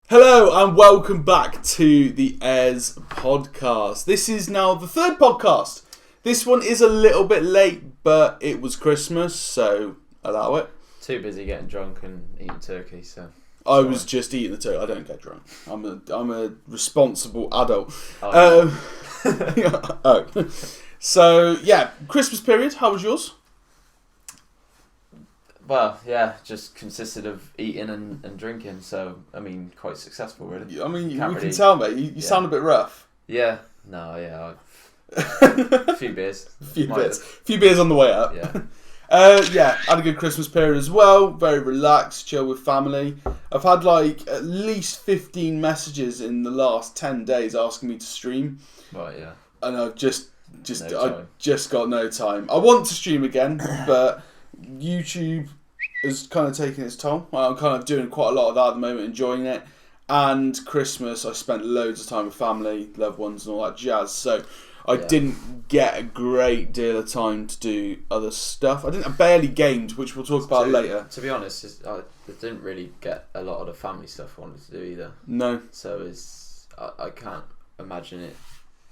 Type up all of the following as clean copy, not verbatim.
Hello and welcome back to the Ayres Podcast. This is now the third podcast. This one is a little bit late, but it was Christmas, so allow it. Too busy getting drunk and eating turkey, so... I was just eating the turkey. I don't get drunk. I'm a responsible adult. So, yeah, Christmas period, how was yours? Well, yeah, just consisted of eating and drinking, so, I mean, quite successful, really. I mean, you can tell, mate. You sound a bit rough. Yeah. No, yeah. A few beers. A few beers on the way up. Yeah. Had a good Christmas period as well. Very relaxed, chill with family. I've had like at least 15 messages in the last 10 days asking me to stream. Right, yeah. And I've just got no time. I want to stream again, but YouTube has kind of taken its toll. I'm kind of doing quite a lot of that at the moment, enjoying it. And Christmas, I spent loads of time with family, loved ones and all that jazz. So I didn't get a great deal of time to do other stuff. I barely gamed, which we'll talk about later. To be honest, I didn't really get a lot of the family stuff I wanted to do either. No. So I can't imagine it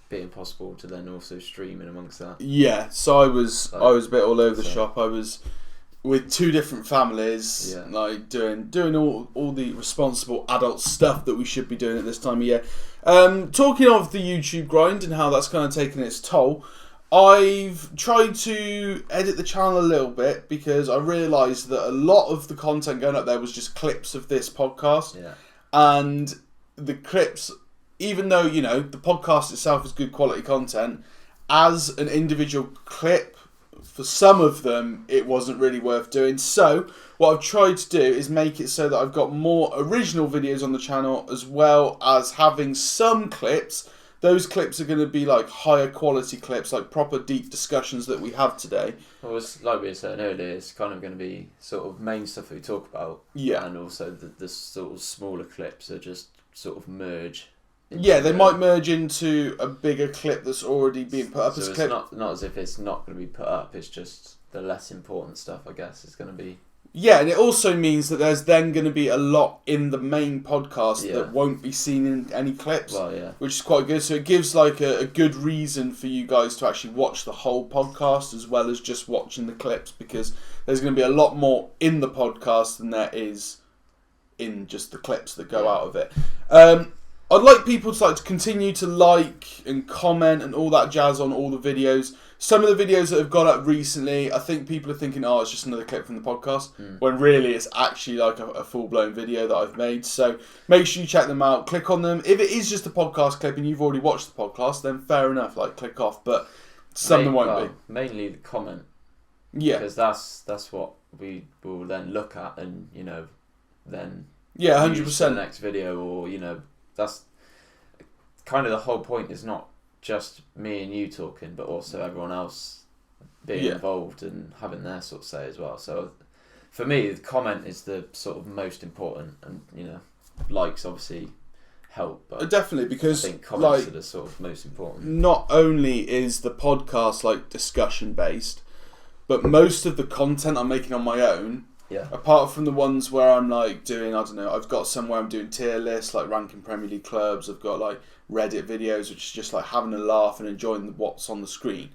being possible to then also stream in amongst that. Yeah, so I was a bit all over the shop. I was with two different families, like doing all the responsible adult stuff that we should be doing at this time of year. Talking of the YouTube grind and how that's kind of taken its toll, I've tried to edit the channel a little bit because I realised that a lot of the content going up there was just clips of this podcast. Yeah. And the clips, even though, you know, the podcast itself is good quality content, as an individual clip, for some of them, it wasn't really worth doing. So, what I've tried to do is make it so that I've got more original videos on the channel, as well as having some clips. Those clips are going to be like higher quality clips, like proper deep discussions that we have today. Well, it's like we were saying earlier, it's kind of going to be sort of main stuff that we talk about. Yeah. And also the sort of smaller clips are just sort of merge. Yeah, they might merge into a bigger clip that's already being put up so as a it's clip. not as if it's not going to be put up, it's just the less important stuff, I guess, is going to be... Yeah, and it also means that there's then going to be a lot in the main podcast that won't be seen in any clips, which is quite good. So it gives like a good reason for you guys to actually watch the whole podcast as well as just watching the clips, because there's going to be a lot more in the podcast than there is in just the clips that go out of it. I'd like people to continue to like and comment and all that jazz on all the videos. Some of the videos that have gone up recently, I think people are thinking, oh, it's just another clip from the podcast, when really it's actually like a full-blown video that I've made. So make sure you check them out, click on them. If it is just a podcast clip and you've already watched the podcast, then fair enough, click off. But some of them won't be. Mainly the comment. Yeah. Because that's what we will then look at and, then... Yeah, 100%. The next video, or, that's kind of the whole point, is not just me and you talking, but also everyone else being involved and having their sort of say as well. So for me, the comment is the sort of most important, and likes obviously help, but definitely, because I think comments are the sort of most important. Not only is the podcast discussion based, but most of the content I'm making on my own, apart from the ones where I'm doing, I don't know, I've got some where I'm doing tier lists, ranking Premier League clubs. I've got Reddit videos, which is just having a laugh and enjoying what's on the screen.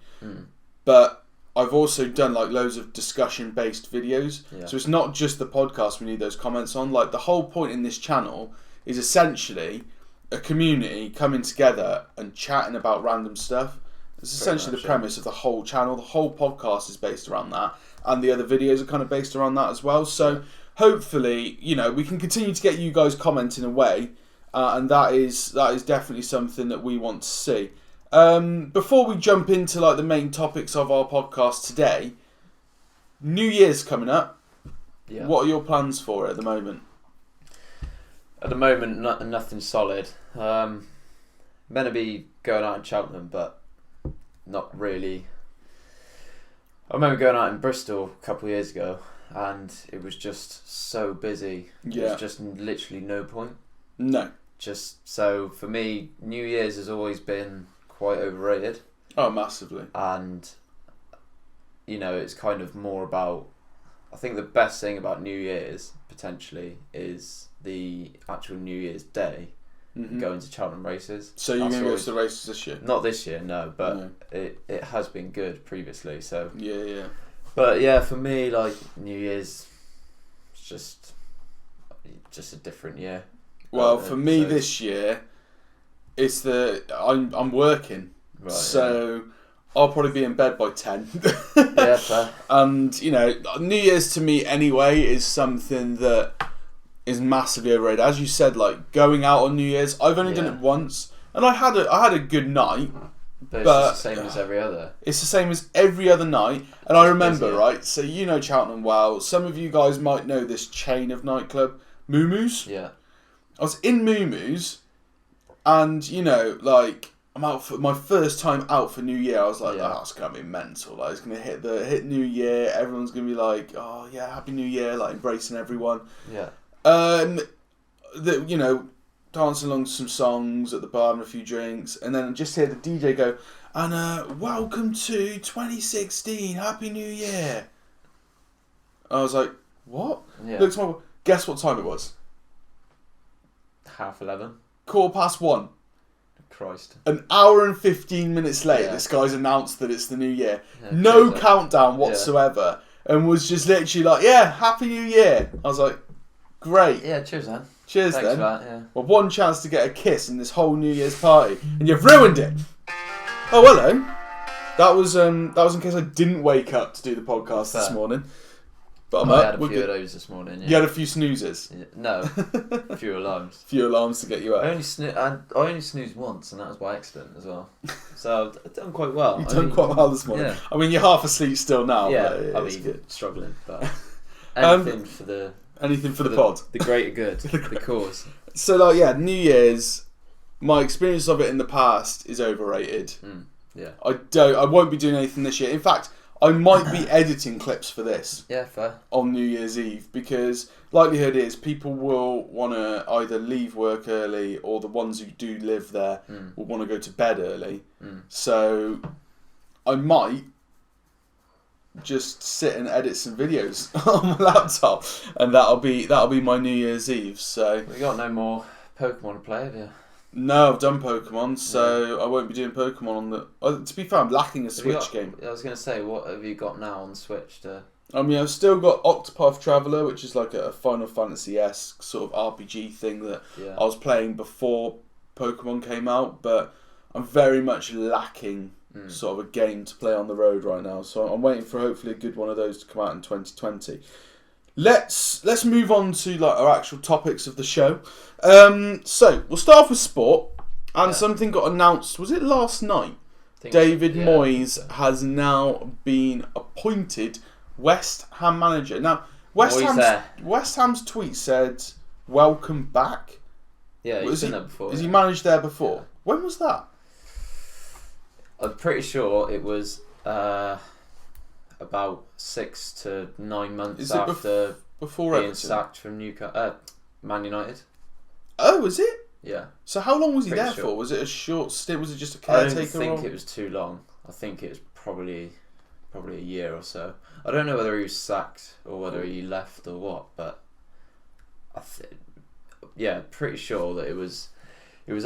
But I've also done loads of discussion based videos. So it's not just the podcast we need those comments on. The whole point in this channel is essentially a community coming together and chatting about random stuff. It's essentially the premise of the whole channel. The whole podcast is based around that, and the other videos are kind of based around that as well. So hopefully, we can continue to get you guys commenting away, and that is definitely something that we want to see. Before we jump into the main topics of our podcast today, New Year's coming up. Yeah. What are your plans for it at the moment? At the moment, nothing solid. Meant to be going out in Cheltenham, but not really. I remember going out in Bristol a couple of years ago, and it was just so busy. There was just literally no point. No. Just so for me, New Year's has always been quite overrated. Oh, massively. And it's kind of more about. I think the best thing about New Year's, potentially is the actual New Year's Day. Going to Cheltenham races. So you're going to go to the races this year? Not this year, no, but it has been good previously. So yeah. But yeah, for me, like New Year's, it's just a different year. Well, for me this year, it's I'm working, right, so I'll probably be in bed by 10. Yeah, fair. And New Year's to me anyway is something that is massively overrated. As you said, like going out on New Year's, I've only done it once, and I had a good night. But it's just the same as every other. It's the same as every other night, and I remember busy. Right. So Cheltenham well. Some of you guys might know this chain of nightclub, Moo Moo's. Yeah. I was in Moo Moo's, and I'm out for my first time out for New Year. I was like, oh, it's gonna be mental. Like, it's gonna hit New Year. Everyone's gonna be like, oh yeah, Happy New Year, like embracing everyone. Yeah. Dancing along to some songs at the bar, having a few drinks, and then just hear the DJ go, and welcome to 2016, Happy New Year. I was like, what? Yeah. Looked at my, guess what time it was? 11:30. 1:15. Christ. An hour and 15 minutes later, this guy's announced that it's the new year. Yeah, no countdown whatsoever. Yeah. And was just literally like, Happy New Year. I was like, great. Yeah, cheers, man. Cheers, Thanks then. for that, yeah. Well, one chance to get a kiss in this whole New Year's party, and you've ruined it. Oh, hello. That was in case I didn't wake up to do the podcast this morning. But I had a few of those this morning. Yeah. You had a few snoozes. Yeah. No, a few alarms. Few alarms to get you up. I only snoozed once, and that was by accident as well. So I've done quite well. You've done quite well this morning. Yeah. I mean, you're half asleep still now. Yeah, but good. Struggling, but anything for the. Anything for the pod. The greater good. The cause. So, New Year's, my experience of it in the past is overrated. Yeah. I won't be doing anything this year. In fact, I might be editing clips for this. Yeah, fair. On New Year's Eve, because likelihood is people will want to either leave work early, or the ones who do live there will want to go to bed early. So I might just sit and edit some videos on my laptop, and that'll be my New Year's Eve. So we got no more Pokemon to play, have you? No, I've done Pokemon, so I won't be doing Pokemon on the. To be fair, I'm lacking a Switch game. I was going to say, what have you got now on the Switch to? I've still got Octopath Traveler, which is like a Final Fantasy-esque sort of RPG thing that I was playing before Pokemon came out, but I'm very much lacking sort of a game to play on the road right now. So I'm waiting for hopefully a good one of those to come out in 2020. Let's move on to our actual topics of the show. So we'll start off with sport, and something got announced. Was it last night? David Moyes has now been appointed West Ham manager. Now West Ham's tweet said, "Welcome back." Yeah, he's been there before. Has he managed there before? Yeah. When was that? I'm pretty sure it was about 6 to 9 months after before being Everton? Sacked from Man United. Oh, is it? Yeah. So how long was he there for? Was it a short stint? Was it just a caretaker? I don't think it was too long. I think it was probably a year or so. I don't know whether he was sacked or whether he left or what, but pretty sure that it was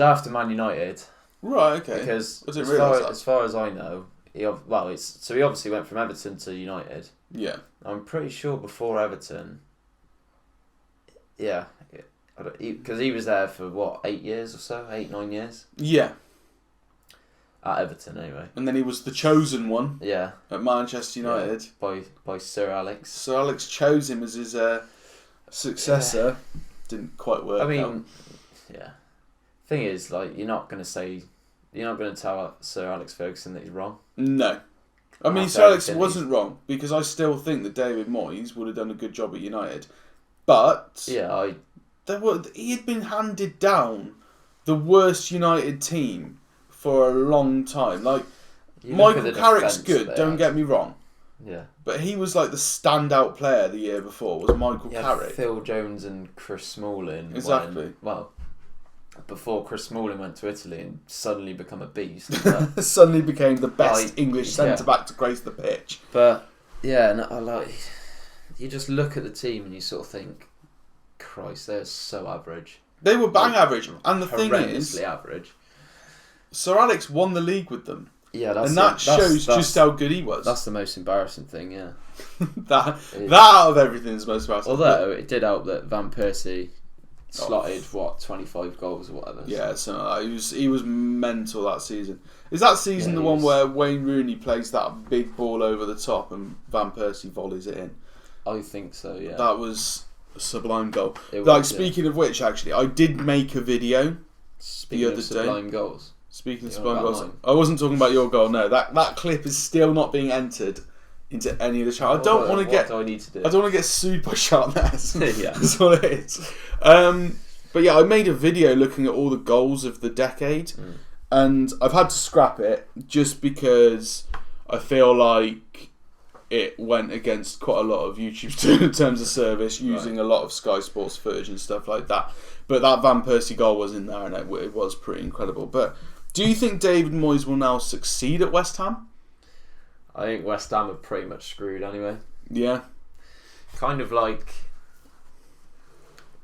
after Man United. Right. Okay. Because as far as I know, he obviously went from Everton to United. Yeah. I'm pretty sure before Everton. Yeah. Because he was there for what, 8 years or so, 8-9 years. Yeah. At Everton, anyway. And then he was the chosen one. Yeah. At Manchester United. Yeah, by Sir Alex. Sir Alex chose him as his successor. Yeah. Didn't quite work out. Yeah. Thing is, you're not going to tell Sir Alex Ferguson that he's wrong. No. I mean, Sir Alex wasn't wrong, because I still think that David Moyes would have done a good job at United. But he had been handed down the worst United team for a long time. Michael Carrick's good, don't get me wrong. Yeah. But he was the standout player the year before, was Michael Carrick. Phil Jones and Chris Smalling. Exactly. Before Chris Smalling went to Italy and suddenly become a beast. Suddenly became the best English centre-back to grace the pitch. But, you just look at the team and you sort of think, Christ, they're so average. They were bang average, and the thing is, average. Sir Alex won the league with them. Yeah, that shows just how good he was. That's the most embarrassing thing, yeah. that out of everything is the most embarrassing. Although it did help that Van Persie slotted 25 goals or whatever. Yeah, so he was mental that season. Is that season the one where Wayne Rooney plays that big ball over the top and Van Persie volleys it in? I think so. Yeah. That was a sublime goal. Speaking of which, actually, I did make a video the other day. Sublime goals. Speaking of sublime goals, I wasn't talking about your goal. No, that clip is still not being entered into any of the chat. I don't want to get. What do I need to do? I don't want to get sued by Sharpness. Yeah, that's what it is. But yeah, I made a video looking at all the goals of the decade, and I've had to scrap it just because I feel like it went against quite a lot of YouTube terms of service, using a lot of Sky Sports footage and stuff like that. But that Van Persie goal was in there, and it was pretty incredible. But do you think David Moyes will now succeed at West Ham? I think West Ham are pretty much screwed anyway. Yeah. Kind of like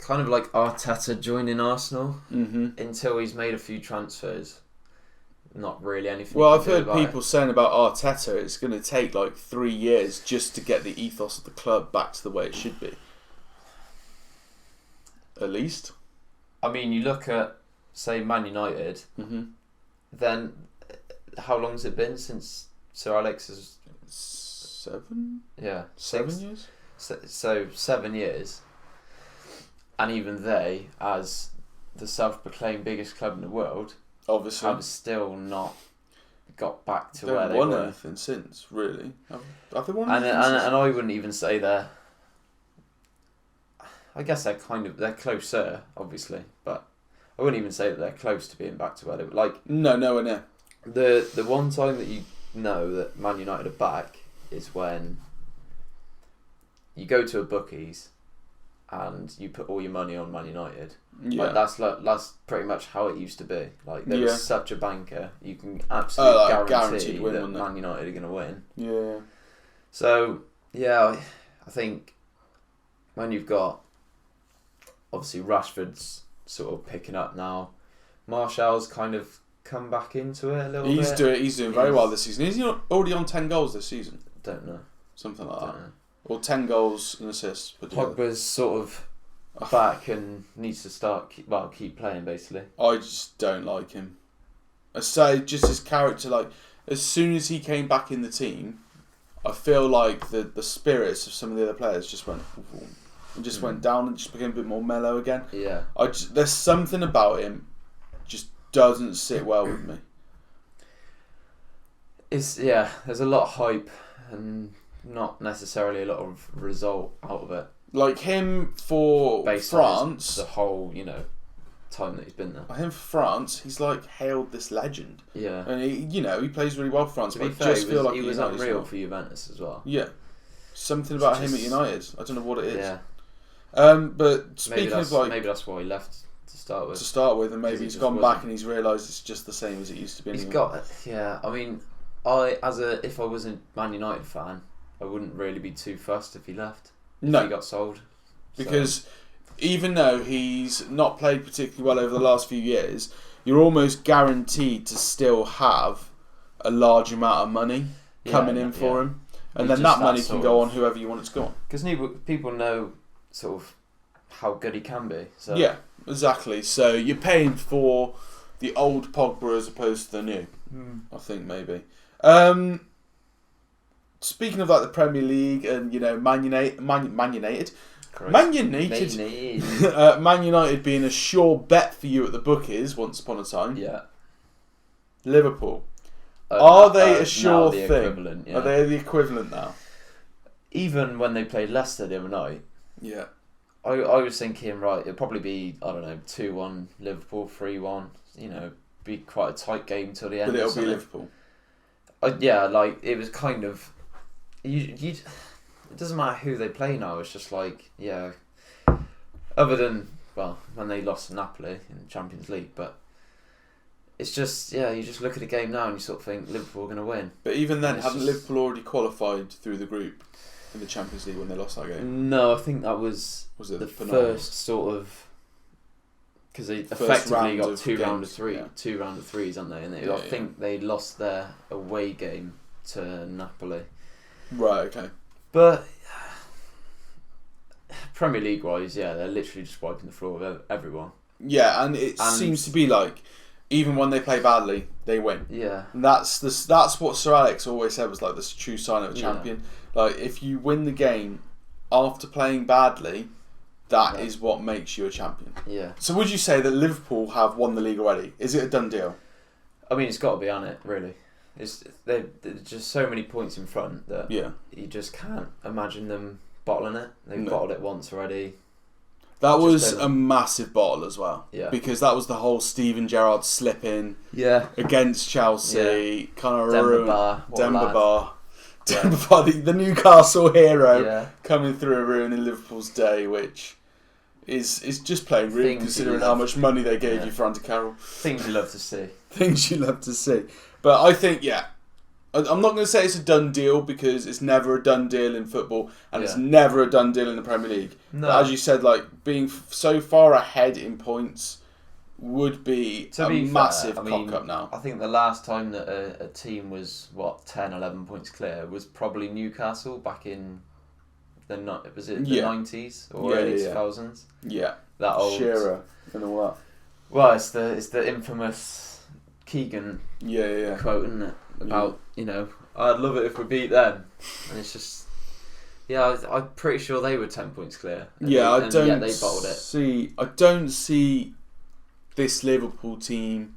Arteta joining Arsenal until he's made a few transfers. Not really anything. Well, I've heard people saying about Arteta, it's going to take like 3 years just to get the ethos of the club back to the way it should be. At least. I mean, you look at, say, Man United, then how long has it been since Sir Alex has... 7? Yeah. 7 years? So 7 years. And even they, as the self-proclaimed biggest club in the world, obviously, have still not got back to where they were. They haven't won anything since, really. Have they won anything since? And I wouldn't even say they're... I guess they're closer, obviously, but I wouldn't even say that they're close to being back to where they were. Like, no, nowhere near. The one time that you know that Man United are back is when you go to a bookies and you put all your money on Man United. Yeah. That's pretty much how it used to be. Like, there was such a banker, you can absolutely guarantee that Man United are going to win. Yeah. So, yeah, I think when you've got, obviously Rashford's sort of picking up now, Martial's kind of come back into it a little bit. He's doing very well this season. Is he already on 10 goals this season? Don't know. Something like that. Know. Or 10 goals and assists. Pogba's sort of back and needs to keep playing, basically. I just don't like him. I say just his character, like, as soon as he came back in the team, I feel like the spirits of some of the other players just went down and just became a bit more mellow again. Yeah. There's something about him just doesn't sit well with me. There's a lot of hype and not necessarily a lot of result out of it. Like him for based France, on the whole, time that he's been there. Him for France, he's like hailed this legend. Yeah. And he plays really well for France. But he was unreal for Juventus as well. Yeah. Something about him at United. I don't know what it is. Yeah. But speaking of maybe that's why he left to start with, and maybe he's gone back and he's realised it's just the same as it used to be. I mean, if I was a Man United fan, I wouldn't really be too fussed if he left. If he got sold. Because even though he's not played particularly well over the last few years, you're almost guaranteed to still have a large amount of money coming in for him. And then that money can go on whoever you want it to go on. Because people know sort of how good he can be. So. Yeah, exactly. So you're paying for the old Pogba as opposed to the new. I think maybe. Speaking of like the Premier League and Man United being a sure bet for you at the bookies once upon a time. Yeah. Liverpool. Are they a sure thing? Equivalent, yeah. Are they the equivalent now? Even when they played Leicester the other night. Yeah. I was thinking, right, it'd probably be, 2-1 Liverpool, 3-1. Be quite a tight game till the end. But it'll be Liverpool. It was kind of... it doesn't matter who they play now. It's just like, other than when they lost to Napoli in the Champions League, but it's just you just look at the game now and you sort of think Liverpool are going to win. But even then, haven't Liverpool already qualified through the group? in the Champions League when they lost that game? No, I think that was it the phenomenal? first sort of, because they effectively got two round of threes, haven't they? And I think they lost their away game to Napoli. Right. Okay. But Premier League wise, they're literally just wiping the floor with everyone. Yeah, and it seems to be like, even when they play badly, they win. Yeah. And that's what Sir Alex always said was like the true sign of a champion. Like, if you win the game after playing badly, that is what makes you a champion. Yeah. So would you say that Liverpool have won the league already? Is it a done deal? I mean, it's got to be on it, really. They're just so many points in front that you just can't imagine them bottling it. They've bottled it once already. That was a massive bottle as well. Yeah. Because that was the whole Steven Gerrard slip-in against Chelsea. Kind of ruined Demba Ba. The Newcastle hero coming through ruining Liverpool's day, which is just playing rude considering how much money they gave you for Andy Carroll. Things you love to see. Things you love to see. But I think, I'm not going to say it's a done deal because it's never a done deal in football and it's never a done deal in the Premier League. No. But as you said, like being so far ahead in points would be massive cock-up now. I think the last time that a team was, 10, 11 points clear was probably Newcastle back in the 90s or early 2000s? Yeah. That old Shearer and all that. Well, it's the infamous Keegan quote, isn't it? About, I'd love it if we beat them. And it's just, I'm pretty sure they were 10 points clear. They bottled it. I don't see this Liverpool team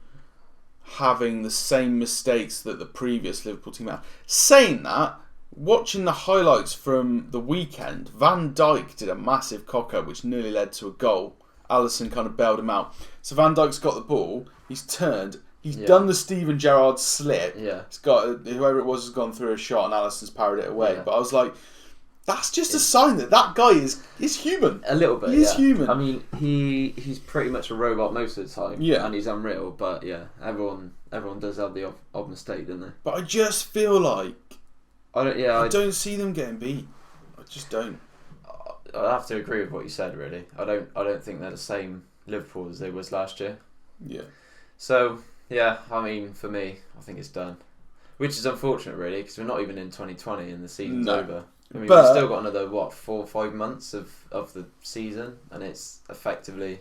having the same mistakes that the previous Liverpool team had. Saying that, watching the highlights from the weekend, Van Dijk did a massive cock-up which nearly led to a goal. Alisson kind of bailed him out. So Van Dijk's got the ball, he's turned, he's done the Steven Gerrard slip. Yeah. It's got whoever it was has gone through a shot and Alisson's parried it away. Yeah. But I was like, that's just a sign that guy is human. A little bit. He is human. I mean, he's pretty much a robot most of the time. Yeah. And he's unreal. But everyone does have the odd mistake, don't they? But I just feel like I don't see them getting beat. I just don't. I have to agree with what you said. Really, I don't think they're the same Liverpool as they was last year. Yeah. So I mean, for me, I think it's done, which is unfortunate, really, because we're not even in 2020 and the season's over. I mean, we've still got another 4 or 5 months of the season, and it's effectively.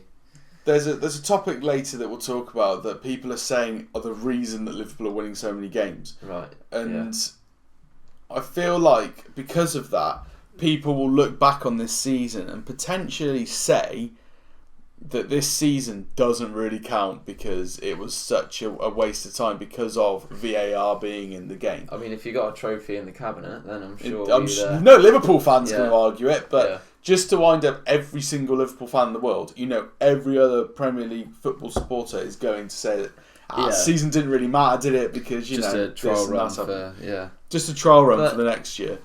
There's a topic later that we'll talk about that people are saying are the reason that Liverpool are winning so many games. Right. And I feel like because of that, people will look back on this season and potentially say that this season doesn't really count because it was such a waste of time because of VAR being in the game. I mean, if you got a trophy in the cabinet, then I'm sure no Liverpool fans can argue it, but just to wind up every single Liverpool fan in the world, every other Premier League football supporter is going to say that season didn't really matter, did it? Because just a trial run just a trial run for the next year.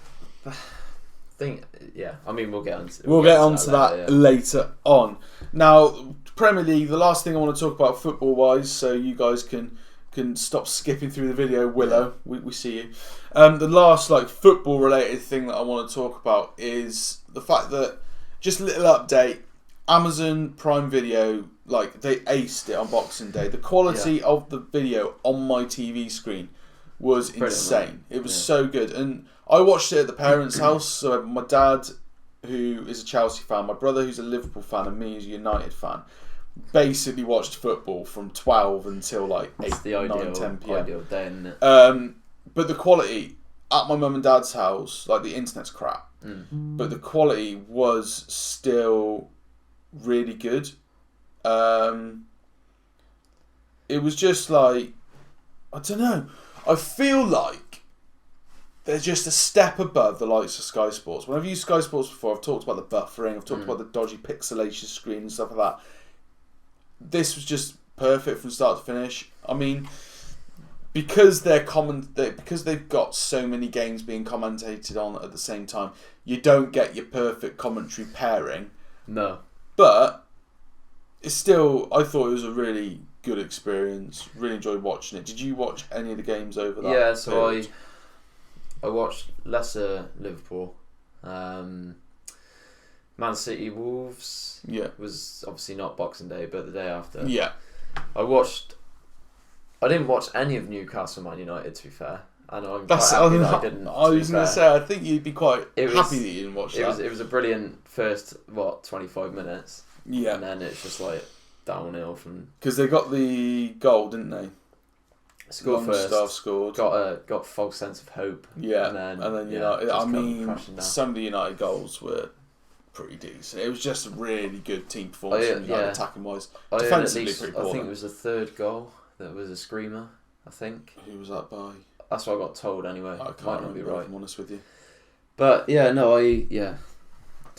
I mean, we'll get onto that later on. Now, Premier League, the last thing I want to talk about football-wise, so you guys can stop skipping through the video, Willow. We see you. The last football-related thing that I want to talk about is the fact that, just a little update, Amazon Prime Video, they aced it on Boxing Day. The quality of the video on my TV screen was insane. It was so good. And I watched it at the parents' house, so my dad, who is a Chelsea fan, my brother, who's a Liverpool fan, and me, who's a United fan, basically watched football from 12 until 8, 9, 10 p.m. Ideal day, isn't it? But the quality at my mum and dad's house, the internet's crap, but the quality was still really good. It was just I don't know. I feel like they're just a step above the likes of Sky Sports. When I've used Sky Sports before, I've talked about the buffering, I've talked about the dodgy pixelation screen and stuff like that. This was just perfect from start to finish. I mean, because because they've got so many games being commentated on at the same time, you don't get your perfect commentary pairing. No. But it's still, I thought it was a really good experience. Really enjoyed watching it. Did you watch any of the games over that? Yeah, so I watched Leicester Liverpool, Man City Wolves. Yeah. Was obviously not Boxing Day, but the day after. Yeah. I didn't watch any of Newcastle Man United, to be fair. And I'm quite happy that I didn't. I was going to say, I think you'd be quite happy that you didn't watch that. It was a brilliant first, 25 minutes. Yeah. And then it's just like downhill from... Because they got the goal, didn't they? Scored first. Longstaff scored. Got a false sense of hope. Yeah. And then United, I mean, some of the United goals were pretty decent. It was just a really good team performance attacking wise. Defensively pretty poor. I think it was the third goal that was a screamer, I think. Who was that by? That's what I got told anyway. I can't remember, be right. If I'm honest with you. But yeah, no, it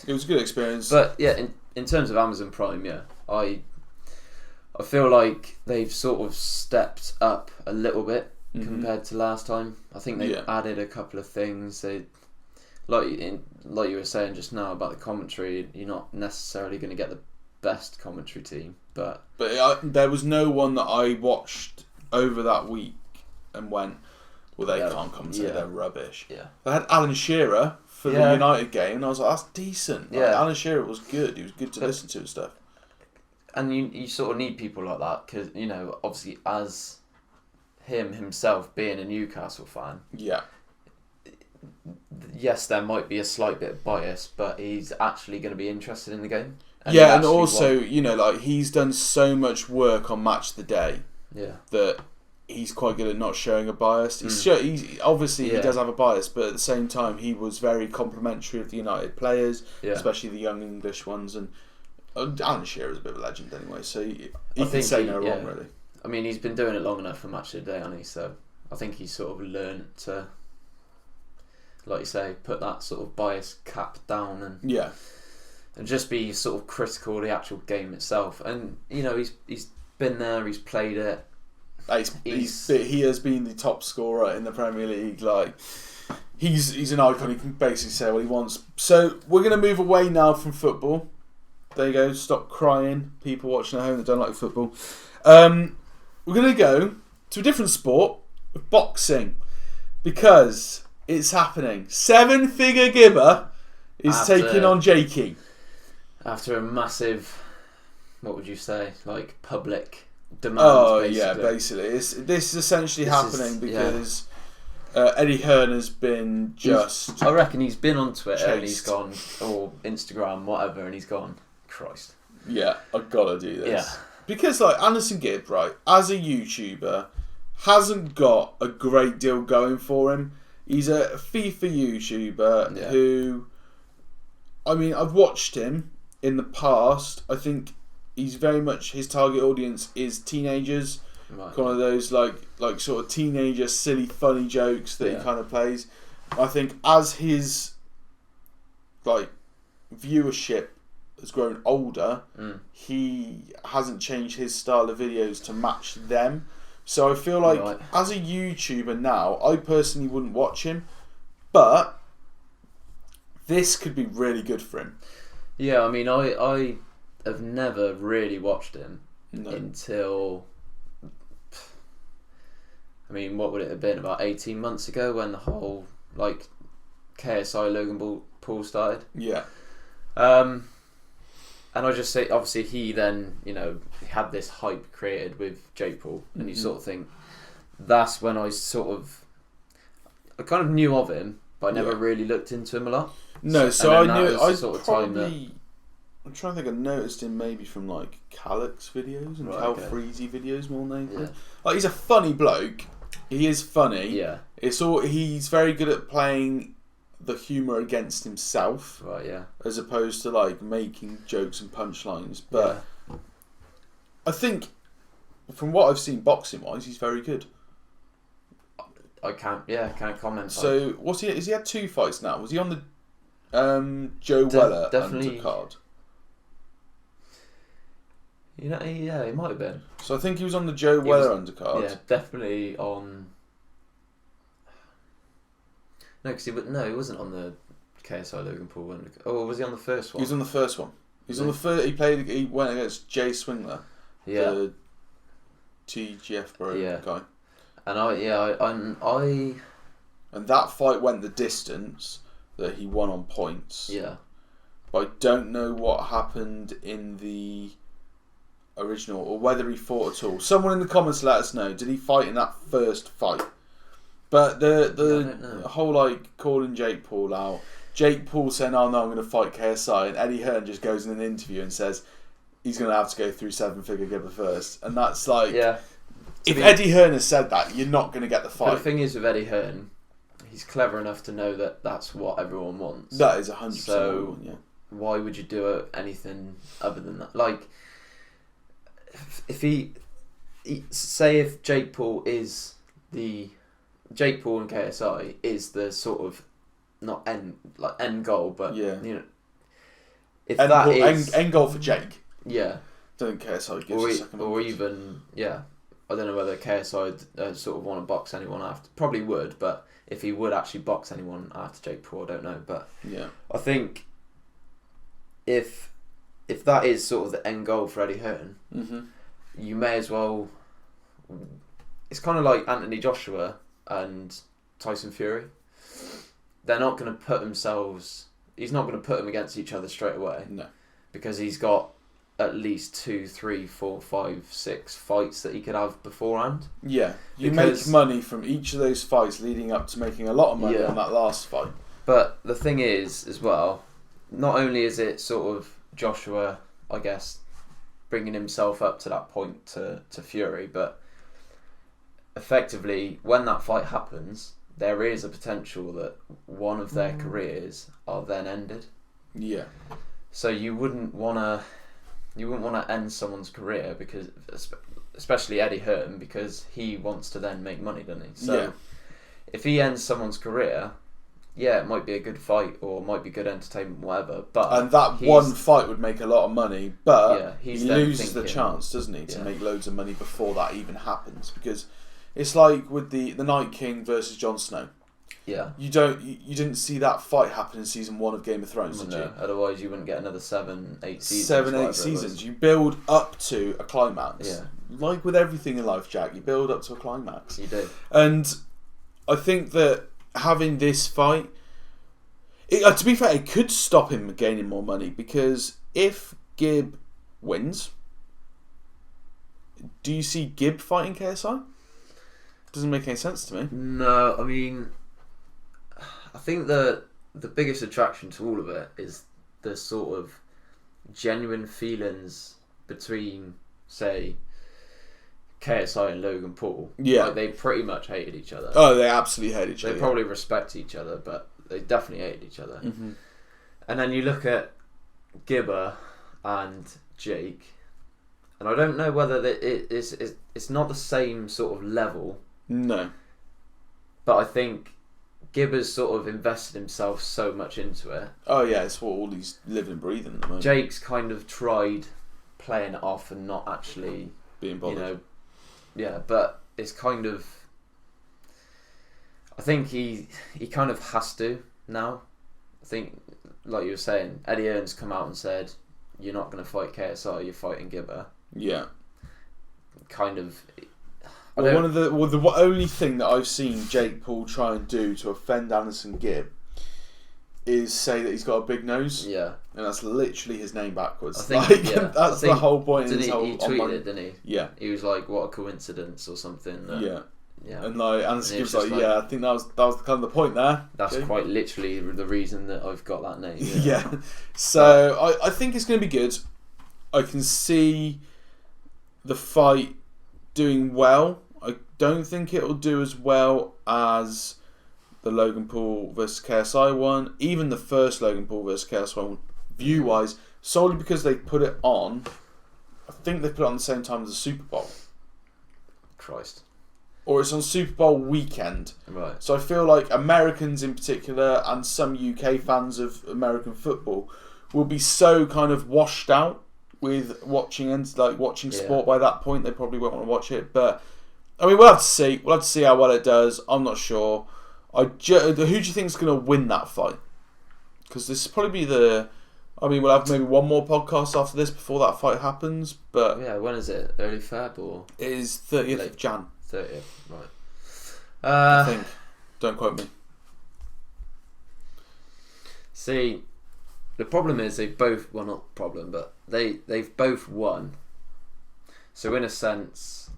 was a good experience. But yeah, in terms of Amazon Prime, I feel like they've sort of stepped up a little bit compared to last time. I think they've added a couple of things. They like you were saying just now about the commentary. You're not necessarily going to get the best commentary team, but there was no one that I watched over that week and went, well, they can't commentate, they're rubbish. Yeah. They had Alan Shearer for the United game, and I was like, that's decent. Like, Alan Shearer was good. He was good to listen to and stuff. And you sort of need people like that because, obviously as himself being a Newcastle fan, yes, there might be a slight bit of bias, but he's actually going to be interested in the game. And also, he's done so much work on Match of the Day that he's quite good at not showing a bias. He does have a bias, but at the same time, he was very complimentary of the United players, especially the young English ones. And Alan Shearer is a bit of a legend anyway, so he can say no wrong, really. I mean, he's been doing it long enough for Match of the Day, hasn't he? So I think he's sort of learned to, like you say, put that sort of bias cap down and just be sort of critical of the actual game itself. And he's been there, he's played it. He has been the top scorer in the Premier League. Like he's an icon. He can basically say what he wants. So we're going to move away now from football. There you go. Stop crying, people watching at home that don't like football. We're going to go to a different sport, boxing, because it's happening. 7-figure Gibber is taking on Jakey after a massive, what would you say, like public demand, basically. This is essentially happening because Eddie Hearn has been I reckon he's been on Twitter chased. And he's gone, or Instagram, whatever, and he's gone, Christ. Yeah, I've got to do this. Yeah. Because, Anderson Gibb, right, as a YouTuber, hasn't got a great deal going for him. He's a FIFA YouTuber who, I mean, I've watched him in the past. I think he's very much, his target audience is teenagers. Right. One of those like sort of teenager silly funny jokes that he kind of plays. I think as his viewership has grown older, he hasn't changed his style of videos to match them. So I feel like as a YouTuber now, I personally wouldn't watch him, but this could be really good for him. Yeah, I mean, I have never really watched him until, I mean, what would it have been, about 18 months ago when the whole, KSI Logan Paul started? Yeah. And I just say, obviously, he then, had this hype created with Jake Paul, and you sort of think, that's when I kind of knew of him, but I never really looked into him a lot. No, so I knew I'm trying to think. I noticed him maybe from Calix videos and Cal Freezy videos more than anything. He's a funny bloke. He is funny. Yeah. He's very good at playing the humour against himself. Right. Yeah. As opposed to making jokes and punchlines. But I think from what I've seen boxing wise, he's very good. I can't comment. So what's he? Has he had 2 fights now? Was he on the Joe Weller undercard? He might have been. So I think he was on the Joe Weller undercard. Yeah, definitely on. No, because he wasn't on the KSI Logan Paul undercard. Oh, was he on the first one? He was on the first one. He went against Jay Swingler, the TGF bro guy. And and that fight went the distance. that he won on points. Yeah. But I don't know what happened in the original or whether he fought at all. Someone in the comments let us know. Did he fight in that first fight? But the whole like calling Jake Paul out. Jake Paul saying, "Oh no, I'm going to fight KSI," and Eddie Hearn just goes in an interview and says he's going to have to go through 7-figure Gibber first, and that's like, if Eddie Hearn has said that, you're not going to get the fight. But the thing is with Eddie Hearn, he's clever enough to know that that's what everyone wants. That is 100%. So why would you do anything other than that? Like, if he say if Jake Paul and KSI is the sort of not end goal, but you know, if end goal for Jake. Yeah. Don't think KSI gives a second. Or even I don't know whether KSI would sort of want to box anyone after. Probably would, but if he would actually box anyone after Jake Paul, I don't know. But I think if that is sort of the end goal for Eddie Hearn, you may as well. It's kind of like Anthony Joshua and Tyson Fury. They're not going to put themselves. He's not going to put them against each other straight away. No, because he's got at least 2, 3, 4, 5, 6 fights that he could have beforehand. Yeah, you make money from each of those fights leading up to making a lot of money on that last fight. But the thing is, as well, not only is it sort of Joshua, I guess, bringing himself up to that point to Fury, but effectively, when that fight happens, there is a potential that one of their careers are then ended. Yeah. So you wouldn't want to end someone's career, because, especially Eddie Hearn, because he wants to then make money, doesn't he? So if he ends someone's career, it might be a good fight or might be good entertainment, whatever. And that one fight would make a lot of money, but he loses the chance, doesn't he, to make loads of money before that even happens, because it's like with the Night King versus Jon Snow. Yeah. You didn't see that fight happen in season 1 of Game of Thrones, did you? Otherwise you wouldn't get another 7-8 seasons. 7-8 seasons. You build up to a climax. Yeah. Like with everything in life, Jack, you build up to a climax. You do. And I think that having this fight, to be fair, it could stop him gaining more money, because if Gib wins, do you see Gib fighting KSI? Doesn't make any sense to me. No, I mean, I think the biggest attraction to all of it is the sort of genuine feelings between, say, KSI and Logan Paul. Yeah. Like, they pretty much hated each other. Oh, they absolutely hate each other. They probably respect each other, but they definitely hated each other. Mm-hmm. And then you look at Gibber and Jake, and I don't know whether it's not the same sort of level. No. But I think Gibber's sort of invested himself so much into it. Oh yeah, it's what all he's living and breathing at the moment. Jake's kind of tried playing it off and not actually being bothered. But it's kind of, I think he kind of has to now. I think, like you were saying, Eddie Hearn's come out and said, "You're not going to fight KSI, you're fighting Gibber." Yeah. Kind of. The only thing that I've seen Jake Paul try and do to offend Anderson Gibb is say that he's got a big nose. Yeah. And that's literally his name backwards. I think, that's the whole point. He tweeted it, didn't he? Yeah. He was like, "What a coincidence," or something. Yeah. And like Anderson Gibb's like, I think that was kind of the point there. That's quite literally the reason that I've got that name. Yeah. So I think it's going to be good. I can see the fight doing well. I don't think it'll do as well as the Logan Paul versus KSI one. Even the first Logan Paul versus KSI one, view-wise, solely because they put it on. I think they put it on the same time as the Super Bowl. Christ. Or it's on Super Bowl weekend. Right. So I feel like Americans in particular, and some UK fans of American football, will be so kind of washed out with watching sport by that point. They probably won't want to watch it. But I mean, we'll have to see. We'll have to see how well it does. I'm not sure. Who do you think is going to win that fight? Because this is probably we'll have maybe one more podcast after this before that fight happens. But yeah, when is it? Early Feb or? It is 30th of Jan. 30th, right. I think. Don't quote me. See, the problem is they've both, well, not problem, but they've both won. So in a sense,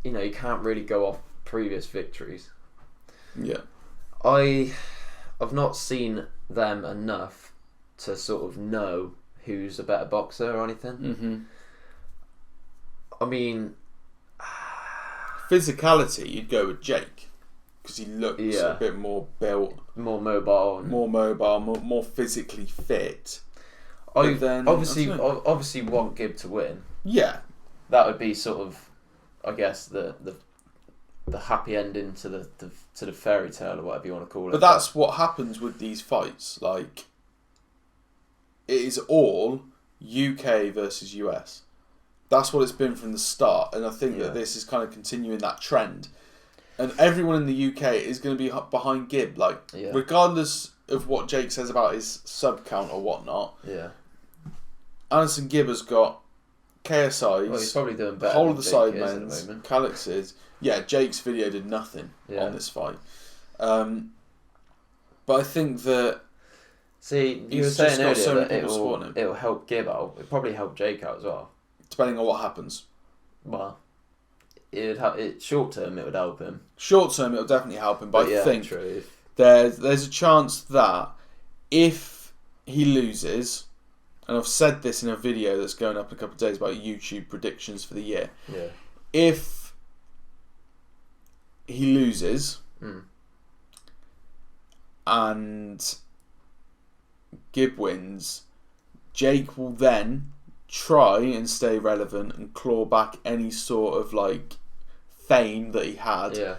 you know, you can't really go off previous victories. Yeah. I've not seen them enough to sort of know who's a better boxer or anything. Mm-hmm. I mean, physicality, you'd go with Jake because he looks a bit more built, more mobile, more physically fit. I obviously want Gibb to win. Yeah, that would be sort of, I guess, the happy ending to the fairy tale or whatever you want to call it. But that's what happens with these fights. Like, it is all UK versus US. That's what it's been from the start, and I think that this is kind of continuing that trend. And everyone in the UK is going to be behind Gibb, like regardless of what Jake says about his sub count or whatnot. Yeah, Anderson Gibb has got KSI's. Well, he's probably doing better. Whole of the Sidemen's, Calix's. Yeah, Jake's video did nothing on this fight. But I think that. See, you were saying earlier that it'll help Gibb out. It'll probably help Jake out as well. Depending on what happens. Well, short term it would help him. Short term it'll definitely help him, but I think there's a chance that if he loses, and I've said this in a video that's going up in a couple of days about YouTube predictions for the year. Yeah. If he loses and Gibb wins, Jake will then try and stay relevant and claw back any sort of like fame that he had. Yeah.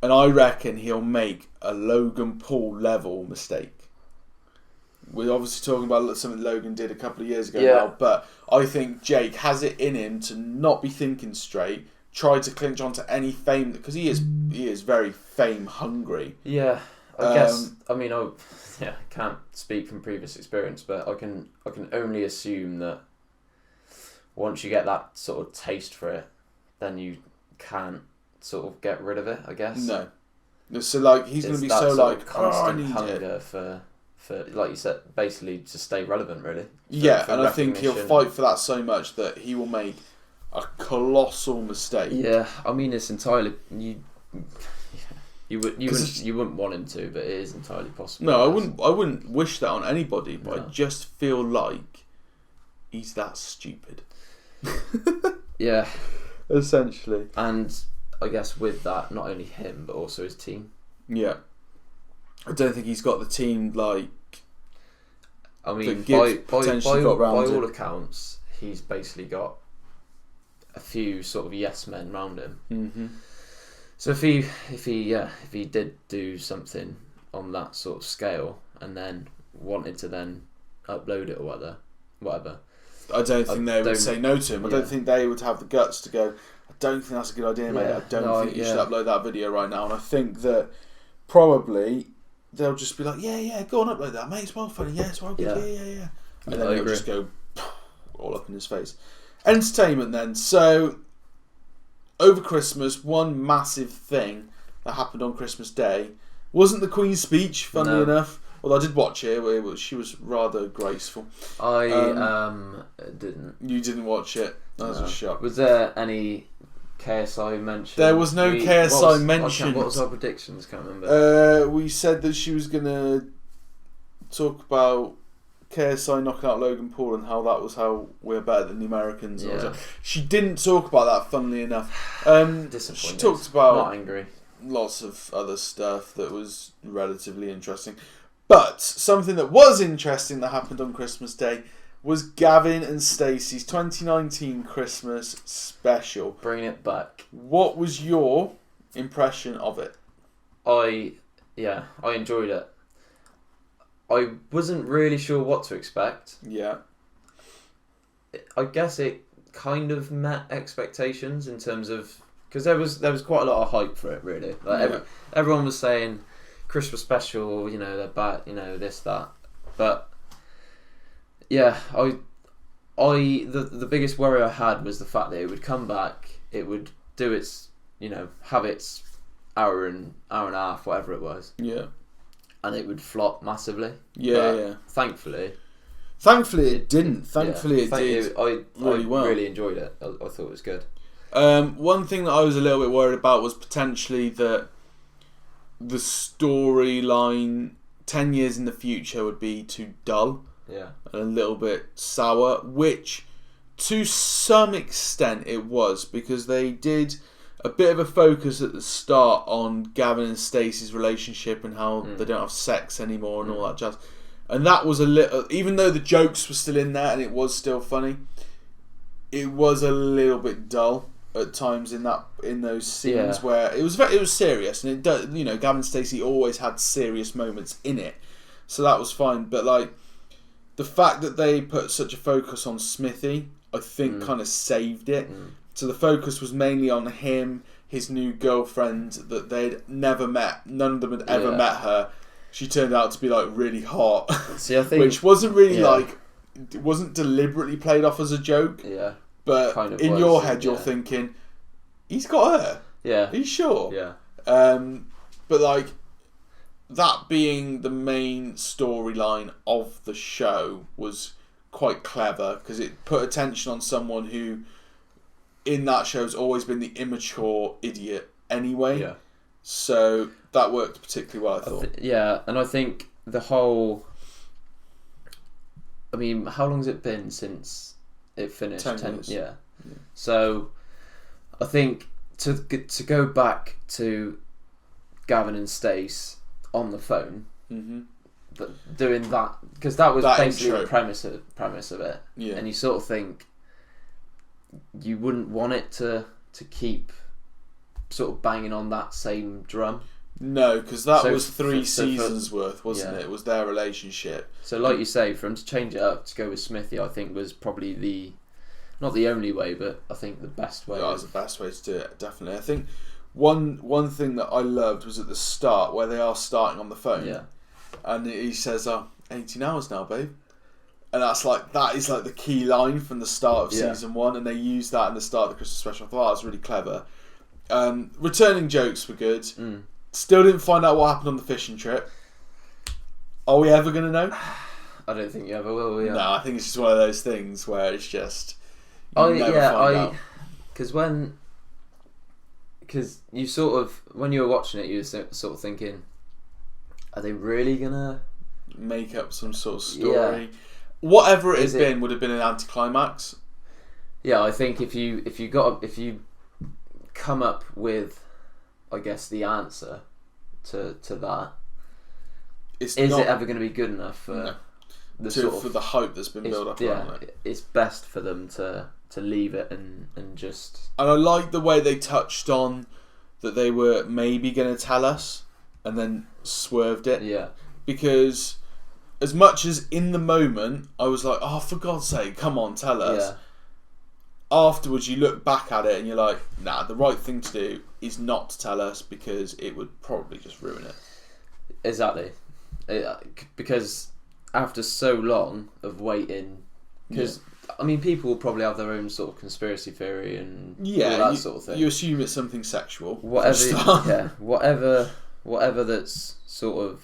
And I reckon he'll make a Logan Paul level mistake. We're obviously talking about something Logan did a couple of years ago now, but I think Jake has it in him to not be thinking straight, try to clinch onto any fame, because he is very fame hungry. Yeah, I guess. I mean, I can't speak from previous experience, but I can only assume that once you get that sort of taste for it, then you can't sort of get rid of it, I guess. No. So, like, he's going to be so, like, constant hunger for, like you said, basically to stay relevant, really. For I think he'll fight for that so much that he will make a colossal mistake. Yeah, I mean, it's entirely... You wouldn't want him to, but it is entirely possible. No, I wouldn't wish that on anybody, but I just feel like he's that stupid. Yeah. Essentially. And I guess with that, not only him, but also his team. Yeah. I don't think he's got the team, like... I mean, by all accounts, he's basically got a few sort of yes men around him. Mm-hmm. So if he did do something on that sort of scale and then wanted to then upload it or whatever, I don't think they would say no to him. I don't think they would have the guts to go, I don't think that's a good idea, mate. I don't think you should upload that video right now. And I think that probably they'll just be like, yeah, go on, upload that, mate. It's well funny. Yeah, it's well good. Yeah. And then they'll just go all up in his face. Entertainment then. So over Christmas, one massive thing that happened on Christmas Day wasn't the Queen's speech, funnily enough. Although I did watch it, she was rather graceful. I didn't. You didn't watch it? That was a shock. Was there any KSI mention? There was no KSI mention. What was our predictions? Can't remember. We said that she was going to talk about KSI knocking out Logan Paul and how that was how we're better than the Americans. Yeah. She didn't talk about that, funnily enough. Disappointed. She talked about not angry. Lots of other stuff that was relatively interesting. But something that was interesting that happened on Christmas Day was Gavin and Stacey's 2019 Christmas special. Bringing it back. What was your impression of it? I enjoyed it. I wasn't really sure what to expect. Yeah. I guess it kind of met expectations in terms of... Because there was quite a lot of hype for it, really. Like everyone was saying... Christmas special, they're back, this, that. But yeah, the biggest worry I had was the fact that it would come back, it would do its, have its hour and a half, whatever it was. Yeah. and it would flop massively. Yeah. Thankfully it didn't. Thankfully it did. I really well. Really enjoyed it. I thought it was good. One thing that I was a little bit worried about was potentially that the storyline 10 years in the future would be too dull. Yeah. And a little bit sour, which to some extent it was, because they did a bit of a focus at the start on Gavin and Stacey's relationship and how they don't have sex anymore and all that jazz. And that was a little, even though the jokes were still in there and it was still funny, it was a little bit dull at times in those scenes where it was serious, and it does, Gavin and Stacey always had serious moments in it, so that was fine. But like the fact that they put such a focus on Smithy, I think kind of saved it. So the focus was mainly on him, his new girlfriend that they'd never met. None of them had ever met her. She turned out to be like really hot. See, I think, which wasn't really it wasn't deliberately played off as a joke. Yeah. But kind of in your head, you're thinking, he's got her. Yeah. Are you sure? Yeah. But like, that being the main storyline of the show was quite clever, because it put attention on someone who, in that show, has always been the immature idiot anyway. Yeah. So that worked particularly well, I thought. And I think the whole... I mean, how long has it been since it finished? 10 years. Yeah. So I think to go back to Gavin and Stace on the phone, doing that, because that was basically the premise of it. Yeah. And you sort of think you wouldn't want it to keep sort of banging on that same drum. No, because that was 3 seasons worth, wasn't it? It was their relationship. So, like you say, for him to change it up to go with Smithy, I think was probably not the only way, but I think the best way. Yeah, it was the best way to do it, definitely. I think one thing that I loved was at the start, where they are starting on the phone. Yeah. And he says, 18 hours now, babe. And that is like the key line from the start of season 1, and they used that in the start of the Christmas special. I thought that was really clever. Returning jokes were good. Still didn't find out what happened on the fishing trip. Are we ever going to know? I don't think you ever will. No, I think it's just one of those things where it's just never find out. Because you sort of, when you were watching it, you were sort of thinking, are they really gonna make up some sort of story? Yeah. Whatever it had been would have been an anticlimax. Yeah, I think if you come up with, I guess, the answer to that, is it ever going to be good enough for for the hype that's been built up around it? It's best for them to leave it and just... And I like the way they touched on that they were maybe going to tell us and then swerved it. Yeah. Because as much as in the moment I was like, oh, for God's sake, come on, tell us. Yeah. Afterwards, you look back at it and you're like, nah, the right thing to do is not to tell us, because it would probably just ruin it. Exactly. Because after so long of waiting, because I mean, people will probably have their own sort of conspiracy theory and all that sort of thing. You assume it's something sexual. Whatever that's sort of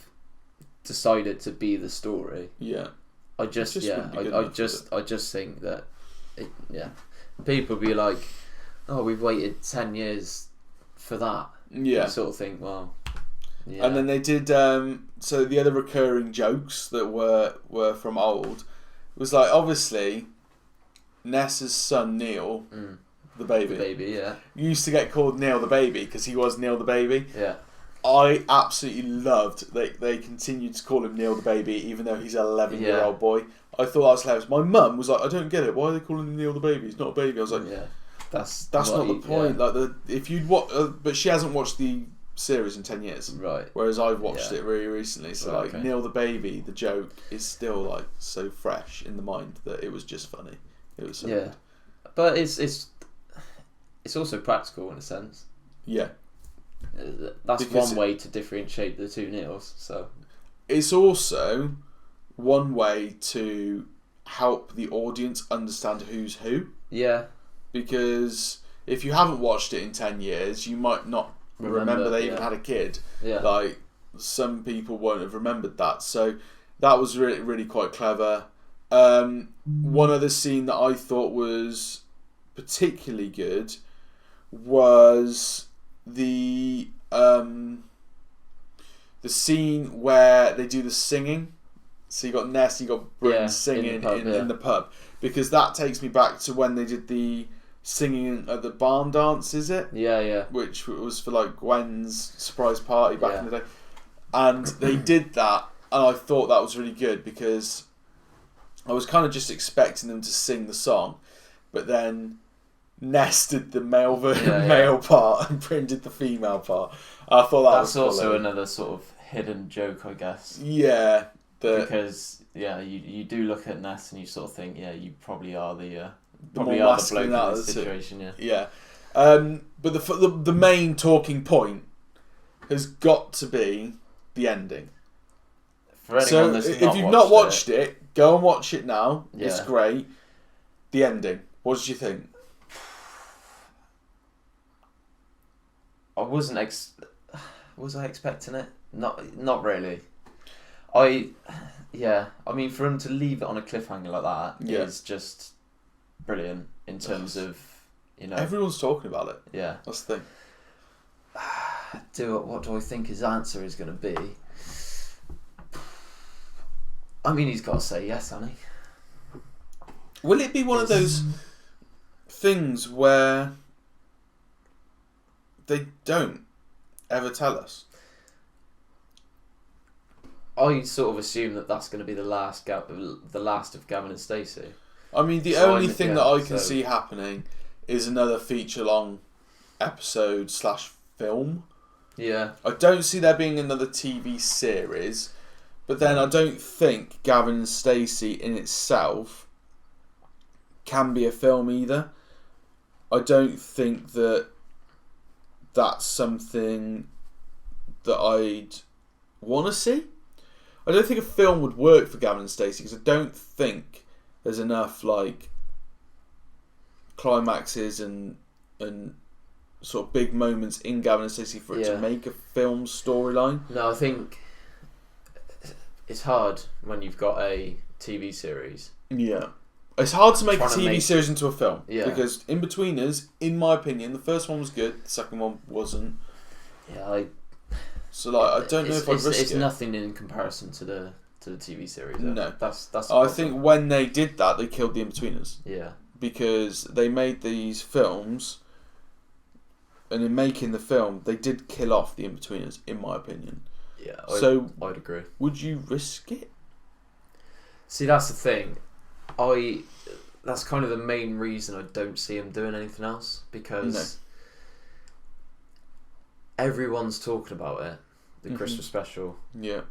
decided to be the story. Yeah. I just think that people be like, oh, we've waited 10 years for that. Yeah. You sort of think, well, yeah. And then they did, so the other recurring jokes that were from old was like, obviously, Ness's son, Neil, the baby, used to get called Neil the baby because he was Neil the baby. Yeah. I absolutely loved they continued to call him Neil the baby, even though he's an 11-year-old boy. I thought that was hilarious. My mum was like, I don't get it. Why are they calling him Neil the baby? He's not a baby. I was like, that's not the point. Yeah. Like if you'd watch, but she hasn't watched the series in 10 years, right? Whereas I've watched it really recently. So Neil the baby, the joke is still like so fresh in the mind that it was just funny. It was so good. But it's also practical in a sense. Yeah. That's because one way to differentiate the two Neils. So it's also one way to help the audience understand who's who. Yeah. Because if you haven't watched it in 10 years, you might not remember they even had a kid. Yeah. Like, some people won't have remembered that. So that was really, really quite clever. One other scene that I thought was particularly good was the scene where they do the singing. So you got Ness, you got Bryn singing in the pub, because that takes me back to when they did the singing at the barn dance. Is it? Yeah. Which was for like Gwen's surprise party back in the day, and they did that, and I thought that was really good because I was kind of just expecting them to sing the song, but then Ness did the male part and Bryn did the female part. I thought that's also another sort of hidden joke, I guess. Yeah. Because you do look at Ness and you sort of think, you probably are the bloke in this situation. Yeah. But the main talking point has got to be the ending. For anyone that's if you've not watched it, go and watch it now. Yeah. It's great. The ending. What did you think? I wasn't. Was I expecting it? Not really. I mean, for him to leave it on a cliffhanger like that is just brilliant in terms of, everyone's talking about it. Yeah, that's the thing. What do I think his answer is going to be? I mean, he's got to say yes, hasn't he? Will it be one of those things where they don't ever tell us? I sort of assume that that's going to be the last of Gavin and Stacey. I mean, the only thing that I can see happening is another feature-long episode/film. Yeah. I don't see there being another TV series, but then I don't think Gavin and Stacey in itself can be a film either. I don't think that that's something that I'd want to see. I don't think a film would work for Gavin and Stacey because I don't think there's enough like climaxes and sort of big moments in Gavin and Stacey for it to make a film storyline. No, I think it's hard when you've got a TV series. Yeah. It's hard to make a TV series into a film because In-Betweeners, in my opinion, the first one was good, the second one wasn't. Yeah, So I don't know if I'd risk it. It's nothing in comparison to the TV series. No, that's. I think when they did that, they killed the In-Betweeners. Yeah, because they made these films, and in making the film, they did kill off the In-Betweeners, in my opinion. Yeah, I'd agree. Would you risk it? See, that's the thing. That's kind of the main reason I don't see him doing anything else, because everyone's talking about it, the Christmas special. Yeah.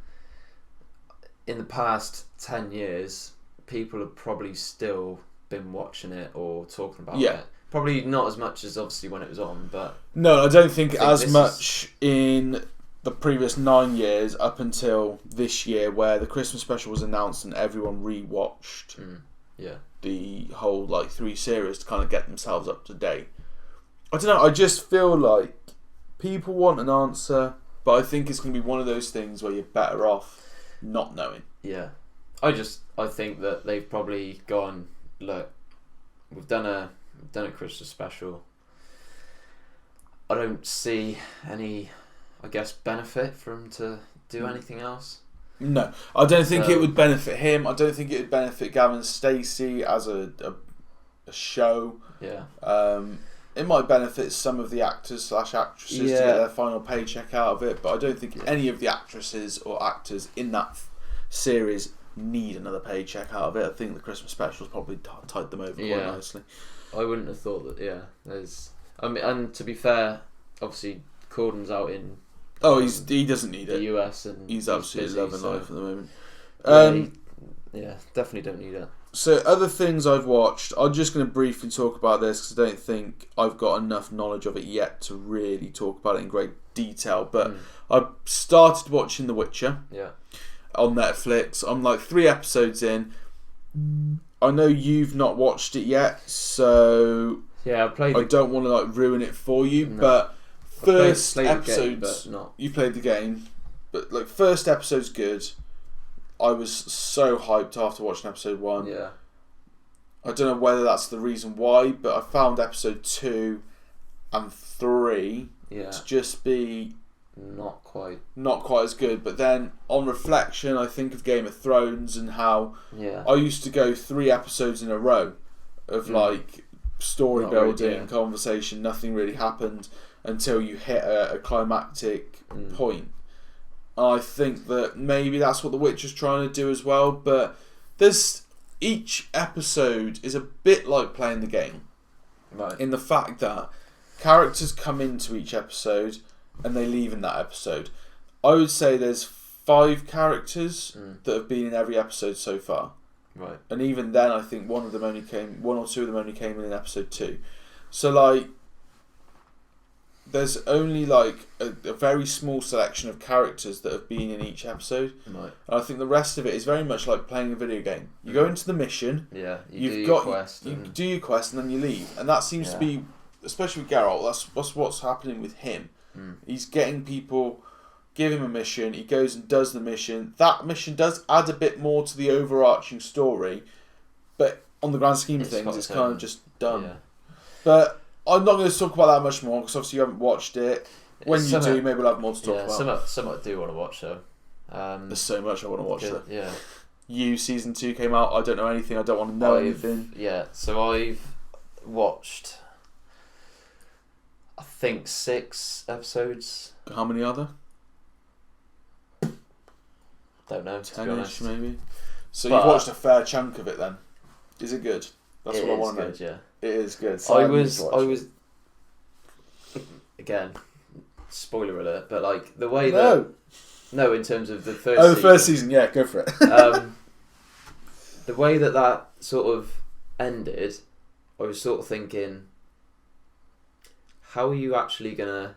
In the past 10 years, people have probably still been watching it or talking about it. Probably not as much as obviously when it was on, but... No, I don't think as much in the previous 9 years up until this year, where the Christmas special was announced and everyone re-watched the whole 3 series to kind of get themselves up to date. I don't know, I just feel like people want an answer, but I think it's going to be one of those things where you're better off not knowing. Yeah. I think that they've probably gone, look, we've done a Christmas special. I don't see any, I guess, benefit for him to do anything else. No, I don't think it would benefit him. I don't think it would benefit Gavin and Stacey as a show. Yeah. It might benefit some of the actors/actresses to get their final paycheck out of it, but I don't think any of the actresses or actors in that series need another paycheck out of it. I think the Christmas specials probably tied them over quite nicely. I wouldn't have thought that. There's. I mean, and to be fair, obviously Corden's out in. He doesn't need the US, and he's absolutely loving life at the moment. Definitely don't need it. So other things I've watched, I'm just going to briefly talk about this because I don't think I've got enough knowledge of it yet to really talk about it in great detail. But I've started watching The Witcher on Netflix. I'm 3 episodes in. I know you've not watched it yet, so I don't want to ruin it for you. No. But first episodes, game, but you played the game. but like first episode's good. I was so hyped after watching episode 1. Yeah. I don't know whether that's the reason why, but I found episode 2 and 3 to just be not quite as good. But then on reflection, I think of Game of Thrones and how I used to go 3 episodes in a row of like story building, conversation. Nothing really happened until you hit a climactic point. I think that maybe that's what The Witcher's trying to do as well, but each episode is a bit like playing the game. Right. In the fact that characters come into each episode and they leave in that episode. I would say there's 5 characters that have been in every episode so far. Right. And even then I think one or two of them only came in episode 2. So like there's only like a very small selection of characters that have been in each episode. Right. And I think the rest of it is very much like playing a video game. You go into the mission. Yeah. You do your quest and then you leave. And that seems to be, especially with Geralt, that's what's happening with him. He's getting people, give him a mission, he goes and does the mission. That mission does add a bit more to the overarching story, but on the grand scheme of things, it's kind of just done. Yeah. But I'm not going to talk about that much more because obviously you haven't watched it. When you do, maybe we'll have more to talk about. Some I do want to watch though. There's so much I want to watch though. Yeah. Season 2 came out. I don't know anything. I don't want to know anything. Yeah. So I've watched, I think 6 episodes. How many are there? Don't know. 10-ish maybe. So you've watched a fair chunk of it then. Is it good? That's what I want to know. Yeah. It is good. So I was again, spoiler alert, but like the way no, in terms of the first season. The first season, yeah, go for it. The way that sort of ended, I was sort of thinking, how are you actually gonna,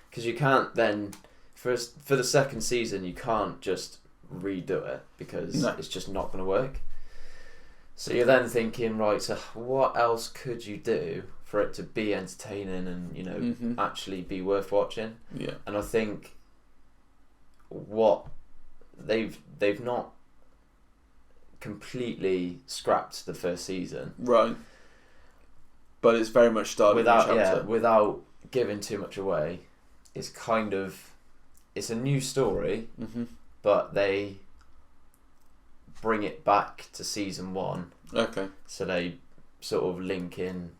because you can't then for the second season you can't just redo it because it's just not going to work. So you're then thinking, right, so what else could you do for it to be entertaining and, actually be worth watching? Yeah. And I think what they've not completely scrapped the first season. Right. But it's very much started without giving too much away. It's it's a new story, but they bring it back to season 1. Okay. So they sort of link in.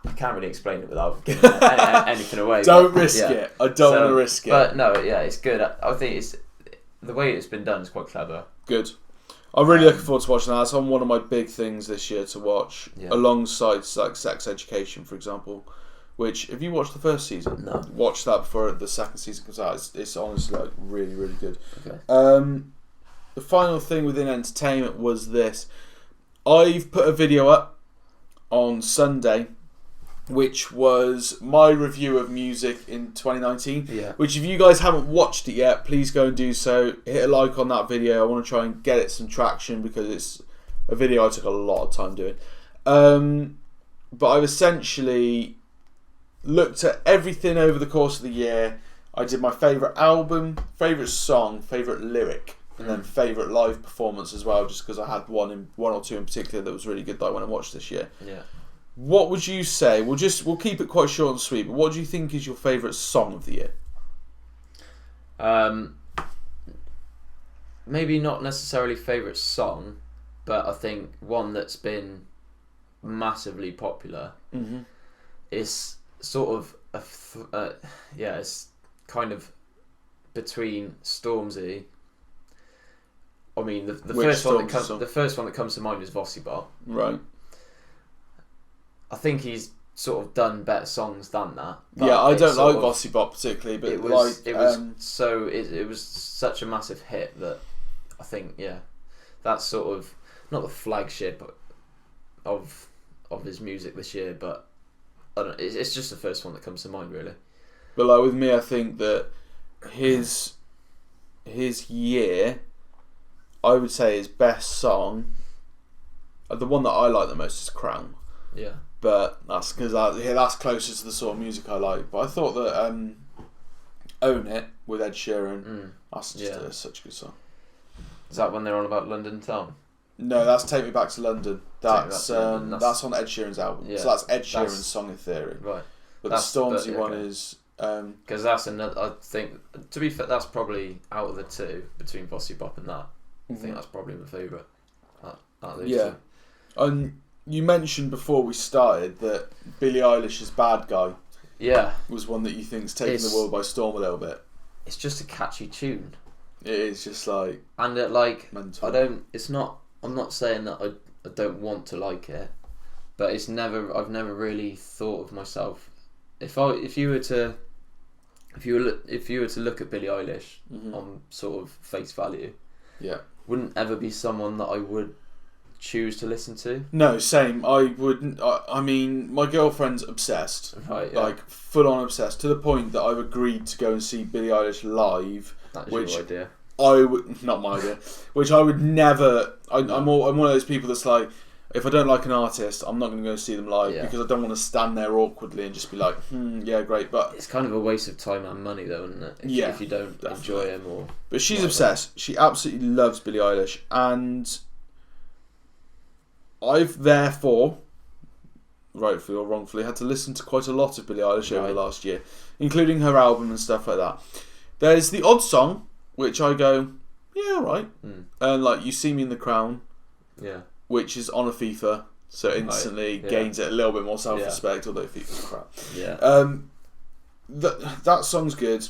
I can't really explain it without giving anything away. Don't risk it. I don't want to risk it. But no, it's good. I think it's the way it's been done is quite clever. Good. I'm really looking forward to watching that. It's on one of my big things this year to watch, alongside like Sex Education, for example. Which, if you watched the first season, watch that before the second season comes out. It's honestly like really, really good. Okay. The final thing within entertainment was this. I've put a video up on Sunday, which was my review of music in 2019. Yeah. Which, if you guys haven't watched it yet, please go and do so. Hit a like on that video. I want to try and get it some traction because it's a video I took a lot of time doing. But I've essentially looked at everything over the course of the year. I did my favourite album, favourite song, favourite lyric, and then favourite live performance as well, just because I had one or two in particular that was really good that I went and watched this year. Yeah. What would you say? We'll keep it quite short and sweet, but what do you think is your favourite song of the year? Maybe not necessarily favourite song, but I think one that's been massively popular is sort of it's kind of between Stormzy. I mean, the first one that comes to mind is Vossibot. Right. I think he's sort of done better songs than that. Yeah, I don't like Vossibot particularly, but it was such a massive hit that I think that's sort of not the flagship of his music this year, but I don't. It's just the first one that comes to mind, really. But like with me, I think that his year, I would say his best song, the one that I like the most is Crown. Yeah. But that's because that's closer to the sort of music I like. But I thought that Own It with Ed Sheeran. That's just such a good song. Is that when they're on about London Town? No, that's Take Me Back to London. That's on Ed Sheeran's album. Yeah. So that's Ed Sheeran's Song in Theory. Right. But the Stormzy one is... Because that's another... I think, to be fair, that's probably out of the two, between Bossy Bop and that. I think that's probably my favourite. Yeah. And you mentioned before we started that Billie Eilish's Bad Guy was one that you think's taken the world by storm a little bit. It's just a catchy tune. It is just like... And it, like, mental. I'm not saying that I don't want to like it, but I've never really thought of myself... If you were to look at Billie Eilish on sort of face value, wouldn't ever be someone that I would choose to listen to. No, same. I wouldn't. I mean, my girlfriend's obsessed, right? Like full on obsessed, to the point that I've agreed to go and see Billie Eilish live. That's your idea. Not my idea. Which I would never. I'm one of those people that's like, if I don't like an artist, I'm not going to go see them live because I don't want to stand there awkwardly and just be like, yeah, great. But it's kind of a waste of time and money, though, isn't it? If you don't enjoy him or. But she's obsessed. She absolutely loves Billie Eilish, and I've therefore, rightfully or wrongfully, had to listen to quite a lot of Billie Eilish over the last year, including her album and stuff like that. There's the odd song which I go, yeah, all right, and like You See Me in the Crown, which is on a FIFA, so instantly gains it a little bit more self-respect, although FIFA's crap. Yeah. That song's good,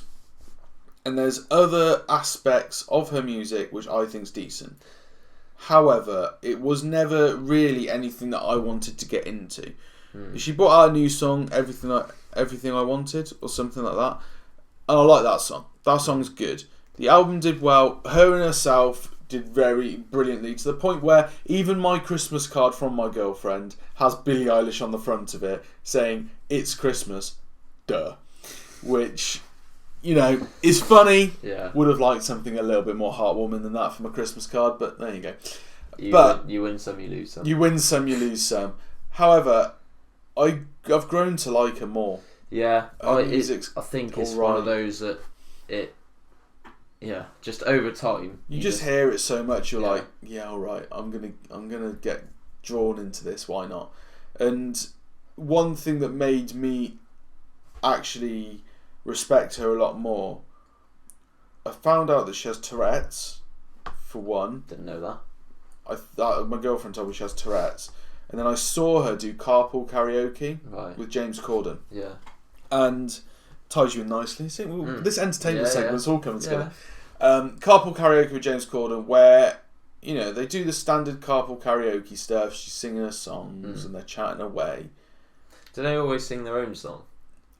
and there's other aspects of her music which I think's decent. However, it was never really anything that I wanted to get into. She brought out a new song, Everything I Wanted, or something like that, and I like that song. That song's good. The album did well. Her and herself did very brilliantly, to the point where even my Christmas card from my girlfriend has Billie Eilish on the front of it saying, "It's Christmas, duh," which, you know, is funny. Would have liked something a little bit more heartwarming than that from a Christmas card, but there you go. You win some, you lose some. You win some, you lose some. However, I've grown to like her more. Yeah, I think it's one of those that just over time. You just hear it so much, you're like, yeah, all right, I'm gonna get drawn into this. Why not? And one thing that made me actually respect her a lot more, I found out that she has Tourette's. For one, didn't know that. My girlfriend told me she has Tourette's, and then I saw her do carpool karaoke with James Corden. Yeah, and ties you in nicely. See, this entertainment segment's all coming together. Carpool karaoke with James Corden, where, you know, they do the standard carpool karaoke stuff. She's singing her songs and they're chatting away. Do they always sing their own song?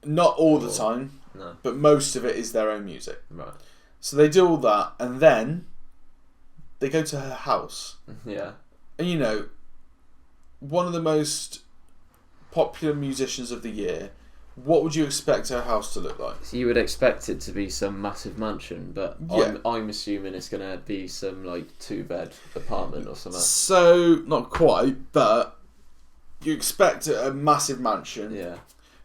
Not all the time, no. But most of it is their own music. Right. So they do all that, and then they go to her house. Yeah. And, you know, one of the most popular musicians of the year. What would you expect her house to look like? So you would expect it to be some massive mansion, but I'm assuming it's going to be some like 2-bed apartment or something. So, not quite, but you expect a massive mansion. Yeah.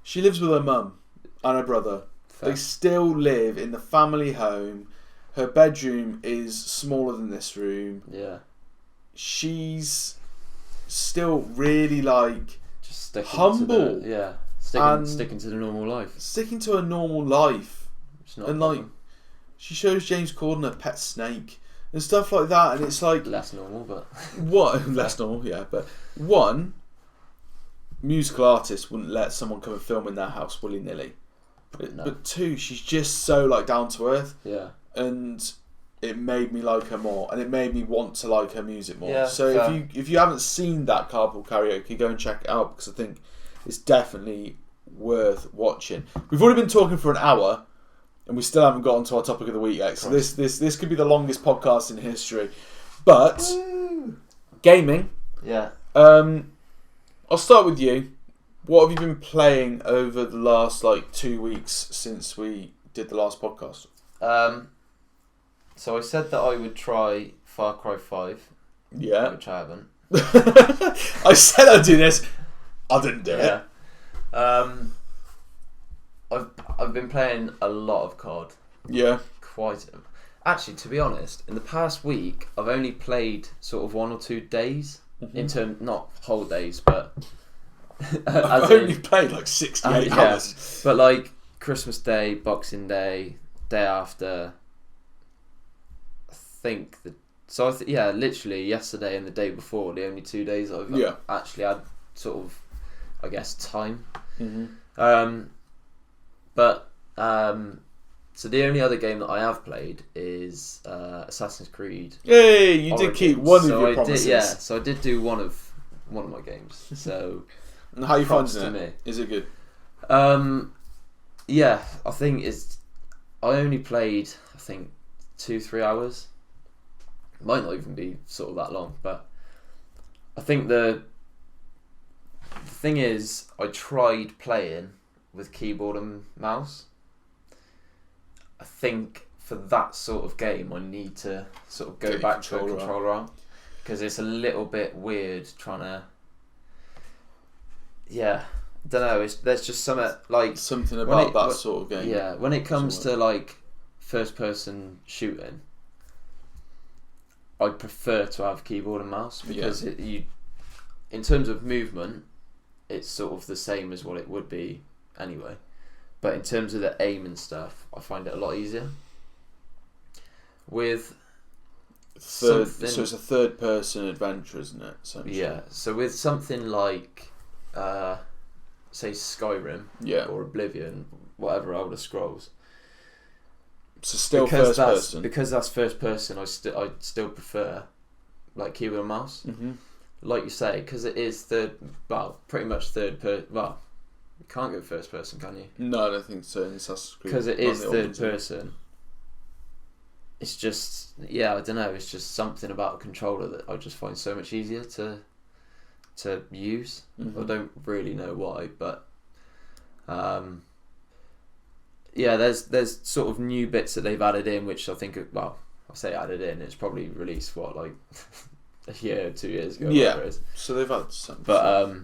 She lives with her mum and her brother. Fair. They still live in the family home. Her bedroom is smaller than this room. Yeah. She's still really like just sticking humble. Sticking to the normal life. Sticking to a normal life. And like, she shows James Corden a pet snake and stuff like that, and it's like less normal, but less normal, yeah. But one, musical artists wouldn't let someone come and film in their house willy nilly. But two, she's just so like down to earth. Yeah. And it made me like her more, and it made me want to like her music more. Yeah, so if you haven't seen that carpool karaoke, go and check it out, because I think it's definitely worth watching. We've already been talking for an hour, and we still haven't got onto our topic of the week yet. So this could be the longest podcast in history. But gaming. Yeah. I'll start with you. What have you been playing over the last 2 weeks since we did the last podcast? So I said that I would try Far Cry 5. Yeah. Which I haven't. I said I'd do this. I didn't do it. I've been playing a lot of COD. Yeah. Actually, to be honest, in the past week, I've only played sort of 1 or 2 days. Mm-hmm. Not whole days, but I've only played like 68 hours. But like Christmas Day, Boxing Day, day after. I think literally yesterday and the day before, the only 2 days I've actually had sort of, I guess, time. Mm-hmm. So the only other game that I have played is Assassin's Creed. Hey, you Origins. did keep one of your promises. So I did do one of my games. So and how you finding it? Is it good? Yeah, I think I only played 2-3 hours. It might not even be sort of that long, but I think the thing is, I tried playing with keyboard and mouse. I think for that sort of game, I need to sort of go back to a controller arm, because it's a little bit weird trying to. Yeah, I don't know. There's just something about that sort of game. Yeah, when it comes to like first-person shooting, I prefer to have keyboard and mouse, because in terms of movement, it's sort of the same as what it would be anyway. But in terms of the aim and stuff, I find it a lot easier. With so it's a third-person adventure, isn't it? Yeah. So with something like, say Skyrim, or Oblivion, whatever Elder Scrolls. So still first person. Because that's first person, I still prefer like keyboard and mouse. Mm-hmm. Like you say, because it is pretty much third person. Well, you can't go first person, can you? No, I don't think so in Assassin's Creed. Because it is third person. It's just, I don't know. It's just something about a controller that I just find so much easier to use. Mm-hmm. I don't really know why, but there's sort of new bits that they've added in, which I think, I say added in. It's probably released a year or 2 years ago. Yeah. Whatever it is. So they've had some. But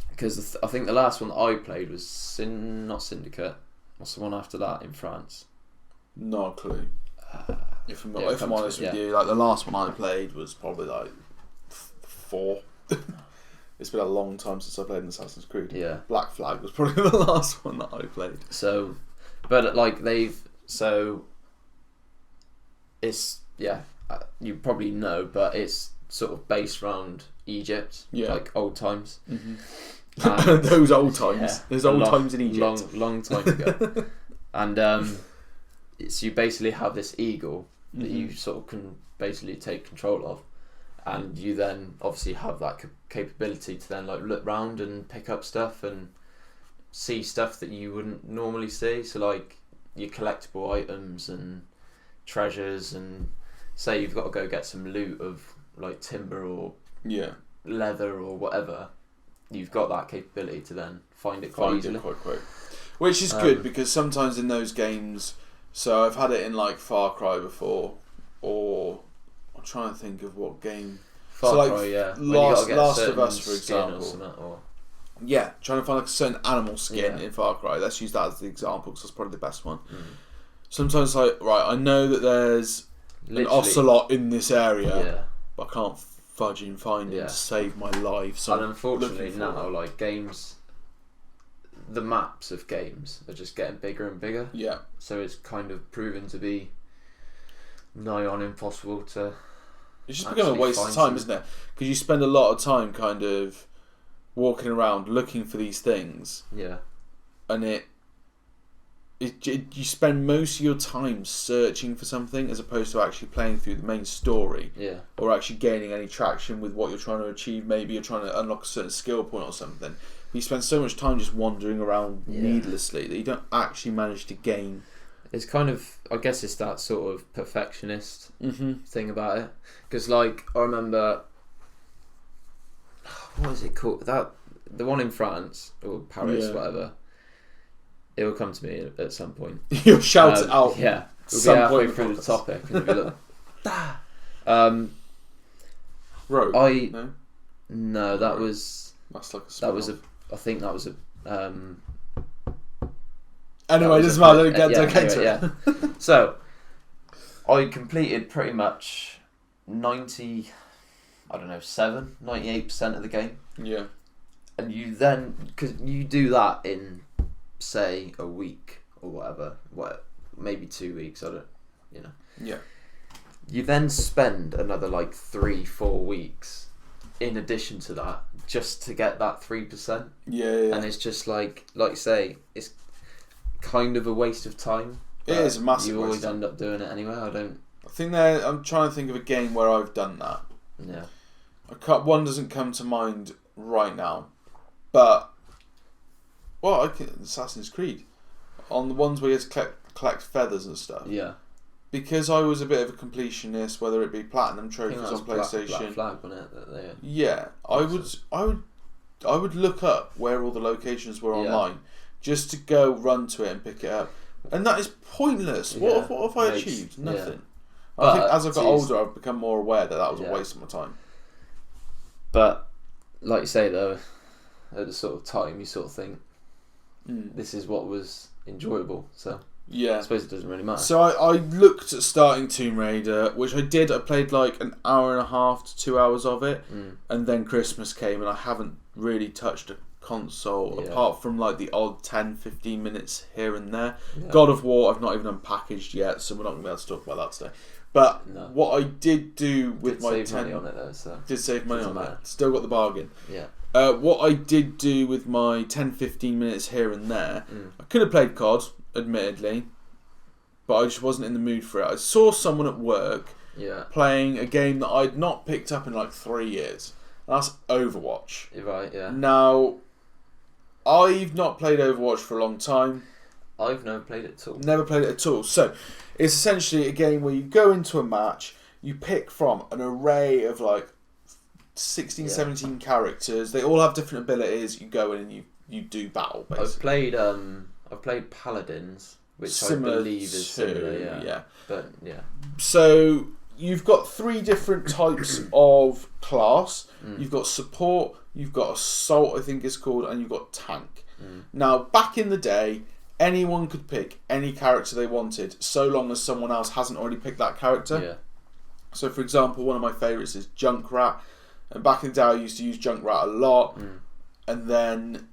because I think the last one that I played was not Syndicate. What's the one after that in France? No clue. If I'm honest with you, like the last one I played was probably like 4. It's been a long time since I played an Assassin's Creed. Yeah. Black Flag was probably the last one that I played. So, but like it's you probably know, but it's sort of based around Egypt, like old times. Mm-hmm. Those old times. There's old times in Egypt. Long time ago. And so you basically have this eagle that you sort of can basically take control of, and you then obviously have that capability to then like look round and pick up stuff and see stuff that you wouldn't normally see. So like your collectible items and treasures, and say you've got to go get some loot of like timber or leather or whatever, you've got that capability to then find it quite easily. Which is good, because sometimes in those games, so I've had it in like Far Cry before, or I'm trying to think of what game. Far Cry, Last of Us, for example. Trying to find like a certain animal skin in Far Cry. Let's use that as the example, because that's probably the best one. Sometimes I know that there's an ocelot in this area, but I can't fudging find it to save my life. So and unfortunately now, like games, the maps of games are just getting bigger and bigger. Yeah. So it's kind of proven to be nigh on impossible to. It's just become a waste of time, isn't it? Because you spend a lot of time kind of walking around looking for these things. Yeah. And you spend most of your time searching for something as opposed to actually playing through the main story. Yeah. Or actually gaining any traction with what you're trying to achieve. Maybe you're trying to unlock a certain skill point or something. But you spend so much time just wandering around needlessly that you don't actually manage to gain. It's kind of, I guess it's that sort of perfectionist thing about it. Because like, I remember, what is it called? The one in France, or Paris, whatever. It will come to me at some point. You'll shout it out. Yeah. We'll be halfway through the topic and you'll be like, Rogue? No, that was... That's like a I think that was a... Anyway, doesn't matter. Don't get to it. Yeah. So, I completed pretty much 98% of the game. Yeah. And you then, because you do that in, say, a week or whatever, maybe 2 weeks, Yeah. You then spend another like 3-4 weeks in addition to that just to get that 3%. Yeah. And it's just like you say, it's kind of a waste of time. It is a massive You waste always of time. end up doing it anyway. I'm trying to think of a game where I've done that. Yeah. One doesn't come to mind right now, but Assassin's Creed, on the ones where you have to collect feathers and stuff. Yeah. Because I was a bit of a completionist, whether it be platinum trophies on PlayStation. Black Flag, wasn't it? Yeah, I would look up where all the locations were online, just to go run to it and pick it up, and that is pointless. Yeah. What have I achieved? Nothing. Yeah. I think as I've got older, I've become more aware that was a waste of my time. But like you say though, at the sort of time you sort of think this is what was enjoyable. So yeah, I suppose it doesn't really matter. So I looked at starting Tomb Raider, which I did. I played like an hour and a half to 2 hours of it, and then Christmas came and I haven't really touched a console apart from like the odd 10-15 minutes here and there. God of War I've not even unpackaged yet, so we're not going to be able to talk about that today. But what I did do with my save money on it though, so did save money on it. Still got the bargain. Yeah. What I did do with my 10-15 minutes here and there, I could have played COD, admittedly, but I just wasn't in the mood for it. I saw someone at work playing a game that I'd not picked up in like 3 years. That's Overwatch. You're right, yeah. Now, I've not played Overwatch for a long time. I've never played it at all. Never played it at all. So, it's essentially a game where you go into a match, you pick from an array of like 16, 17 characters. They all have different abilities. You go in and you do battle, basically. I've played Paladins, which similar I believe is similar, yeah. But, yeah. So, you've got 3 different types of class. You've got support, you've got assault, I think it's called, and you've got tank. Now, back in the day, anyone could pick any character they wanted, so long as someone else hasn't already picked that character. Yeah. So, for example, one of my favourites is Junkrat. And back in the day, I used to use Junkrat a lot. And then,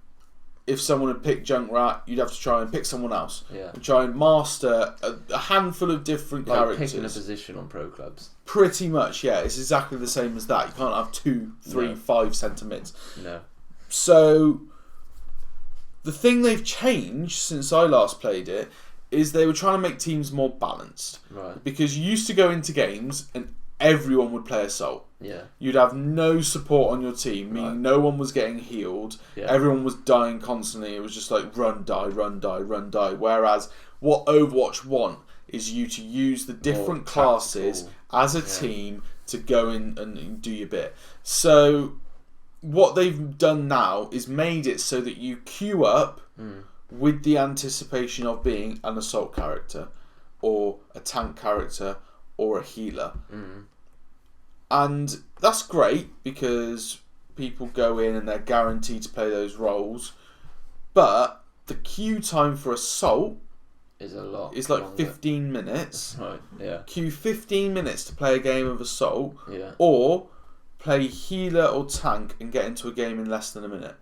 if someone had picked Junkrat, you'd have to try and pick someone else. Yeah. And try and master a handful of different characters. Picking a position on pro clubs. Pretty much, yeah. It's exactly the same as that. You can't have 2, 3, 5 centre mids. No. So, the thing they've changed since I last played it is they were trying to make teams more balanced. Right. Because you used to go into games and everyone would play assault. Yeah. You'd have no support on your team, meaning no one was getting healed. Yeah. Everyone was dying constantly. It was just like run, die, run, die, run, die. Whereas what Overwatch want is you to use the different classes as a team to go in and do your bit. So what they've done now is made it so that you queue up with the anticipation of being an assault character or a tank character or a healer. And that's great because people go in and they're guaranteed to play those roles. But the queue time for assault is a lot. It's like longer. 15 minutes. Right, yeah. Queue 15 minutes to play a game of assault. Yeah. Or play healer or tank and get into a game in less than a minute.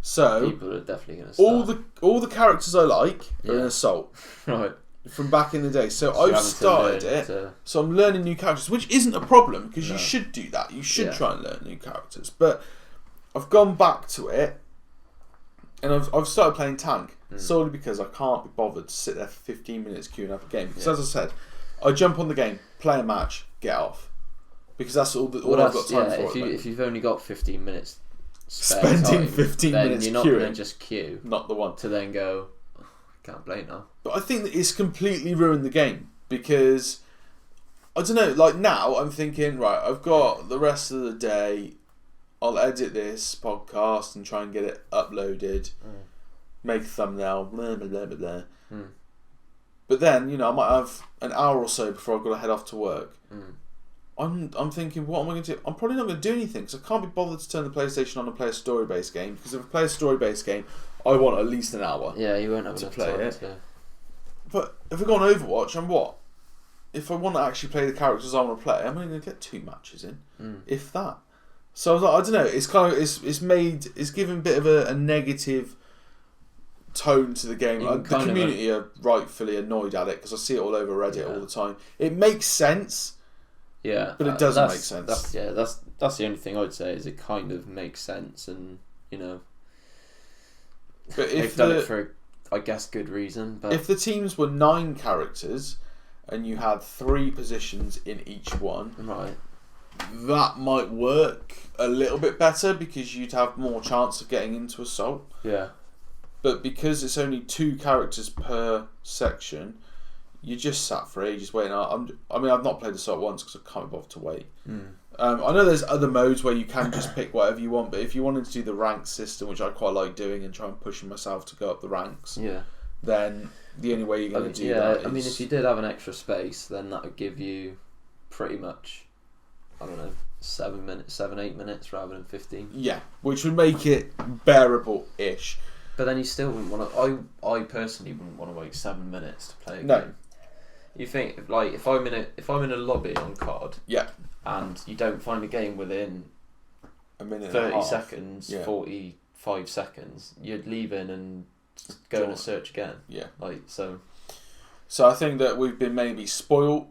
So people are definitely going to start. All the characters I like are in assault. Right. From back in the day. So I've started it. So I'm learning new characters, which isn't a problem because you should do that. You should try and learn new characters. But I've gone back to it and I've started playing tank solely because I can't be bothered to sit there for 15 minutes queuing up a game. Because as I said, I jump on the game, play a match, get off. Because that's all I've got time for. If you've only got 15 minutes spending 15 minutes you're not queuing, going to just queue. Not the one. To then go, can't play now. But I think that it's completely ruined the game because I don't know. Like now, I'm thinking, right, I've got the rest of the day. I'll edit this podcast and try and get it uploaded, make a thumbnail, blah blah blah blah blah. But then I might have an hour or so before I've got to head off to work. I'm thinking, what am I going to do? I'm probably not going to do anything because I can't be bothered to turn the PlayStation on and play a story-based game. Because if I play a story-based game, I want at least an hour. Yeah, you won't have to enough play time it. to... But if I go on Overwatch, I'm what? If I want to actually play the characters I want to play, I'm only going to get 2 matches in, if that. So I was like, I don't know. It's kind of it's given a bit of a negative tone to the game. The community are rightfully annoyed at it because I see it all over Reddit all the time. It makes sense. Yeah, but it doesn't make sense. That's the only thing I'd say is it kind of makes sense, and but if they've done it for, I guess, good reason. But if the teams were 9 characters and you had 3 positions in each one, right, that might work a little bit better because you'd have more chance of getting into assault. Yeah. But because it's only 2 characters per section, you just sat for ages waiting. I've not played Assault once because I can't be bothered to wait. I know there's other modes where you can just pick whatever you want, but if you wanted to do the rank system, which I quite like doing and try and pushing myself to go up the ranks, then the only way you're going to do that is... I mean, if you did have an extra space, then that would give you pretty much, I don't know, 7-8 minutes rather than 15. Yeah, which would make it bearable-ish. But then you still wouldn't want to... I personally wouldn't want to wait 7 minutes to play a game. You think, like, if I'm in a lobby on COD, and you don't find a game within a minute 30 seconds, 45 seconds, you'd leave in and go on a search again. Yeah. So I think that we've been maybe spoilt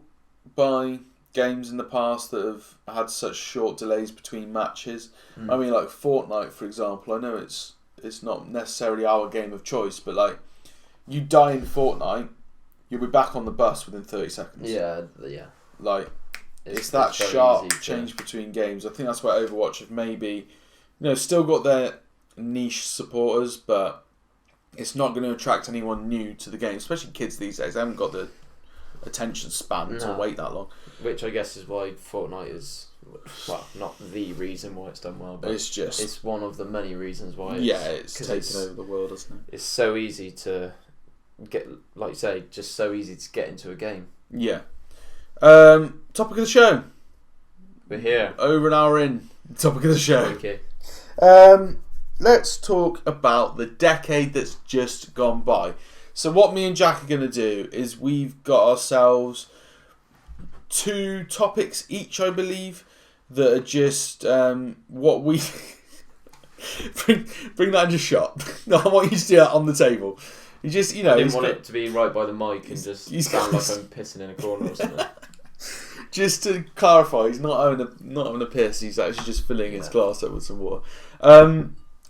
by games in the past that have had such short delays between matches. I mean, like Fortnite, for example. I know it's not necessarily our game of choice, but like, you die in Fortnite, you'll be back on the bus within 30 seconds. Yeah. Like, it's that sharp change between games. I think that's where Overwatch have maybe, still got their niche supporters, but it's not going to attract anyone new to the game, especially kids these days. They haven't got the attention span to wait that long. Which I guess is why Fortnite is, well, not the reason why it's done well, but it's one of the many reasons why. It's taken over the world, isn't it? It's so easy to get, like you say, just so easy to get into a game. Yeah. Topic of the show. We're here. Over an hour in. Topic of the show. Okay. Let's talk about the decade that's just gone by. So what me and Jack are going to do is we've got ourselves 2 topics each, I believe, that are just what we... bring that in just shot. No, I want you to do that on the table. You just, I didn't want it to be right by the mic and just sound like I'm pissing in a corner or something. Just to clarify, he's not having a piss. He's actually just filling his glass up with some water.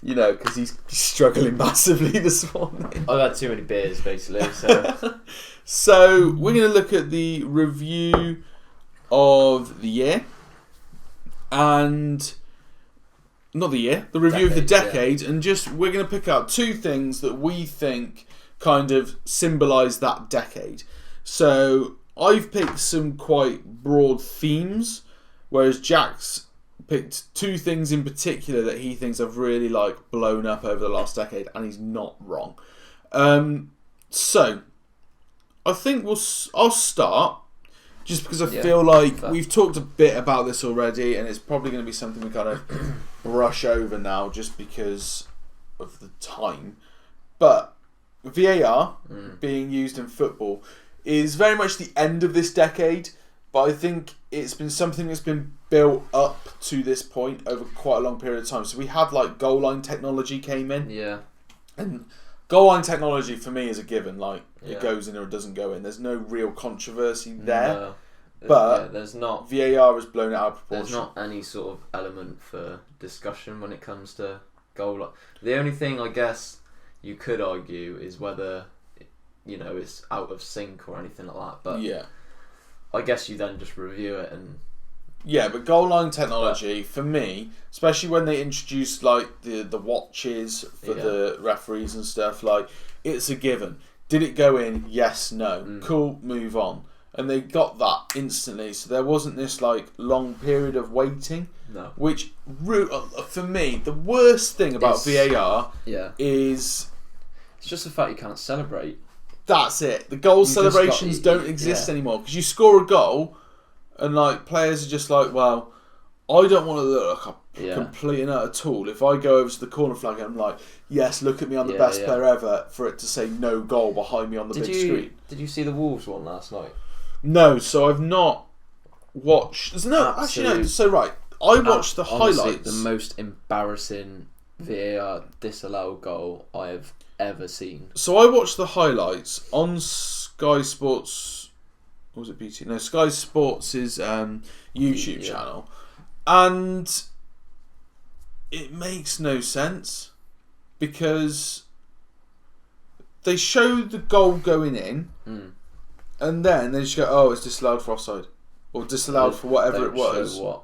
Because he's struggling massively this morning. I've had too many beers, basically. So we're going to look at the review of the year, and the review of the decade, and just we're going to pick out 2 things that we think kind of symbolise that decade. So I've picked some quite broad themes, whereas Jack's picked 2 things in particular that he thinks have really blown up over the last decade, and he's not wrong. So I think I'll start just because I feel like we've talked a bit about this already, and it's probably going to be something we kind of brush over now just because of the time. But VAR being used in football is very much the end of this decade, but I think it's been something that's been built up to this point over quite a long period of time. So we had goal line technology came in. Yeah. And goal line technology for me is a given. It goes in or it doesn't go in. There's no real controversy there. No. But there's not. VAR has blown it out of proportion. There's not any sort of element for discussion when it comes to goal line. The only thing I guess you could argue is whether it's out of sync or anything like that. But I guess you then just review it and. Yeah, but goal line technology for me, especially when they introduced the watches for the referees and stuff, it's a given. Did it go in? Yes, no. Cool, move on. And they got that instantly, so there wasn't this long period of waiting. No. Which for me, the worst thing about VAR is it's just the fact you can't celebrate. That's it. The goal celebrations don't exist anymore because you score a goal. And like players are just like, well, I don't want to look like a complete and utter tool. If I go over to the corner flag and I'm like, yes, look at me, I'm the best player ever, for it to say no goal behind me on the big screen. Did you see the Wolves one last night? No, so I've not watched. No, actually no. So right, I watched the highlights. The most embarrassing VAR disallowed goal I have ever seen. So I watched the highlights on Sky Sports. What was it, BT? No, Sky Sports' YouTube channel, and it makes no sense because they show the goal going in, and then they just go, "Oh, it's disallowed for offside," or disallowed for whatever it was. Show what?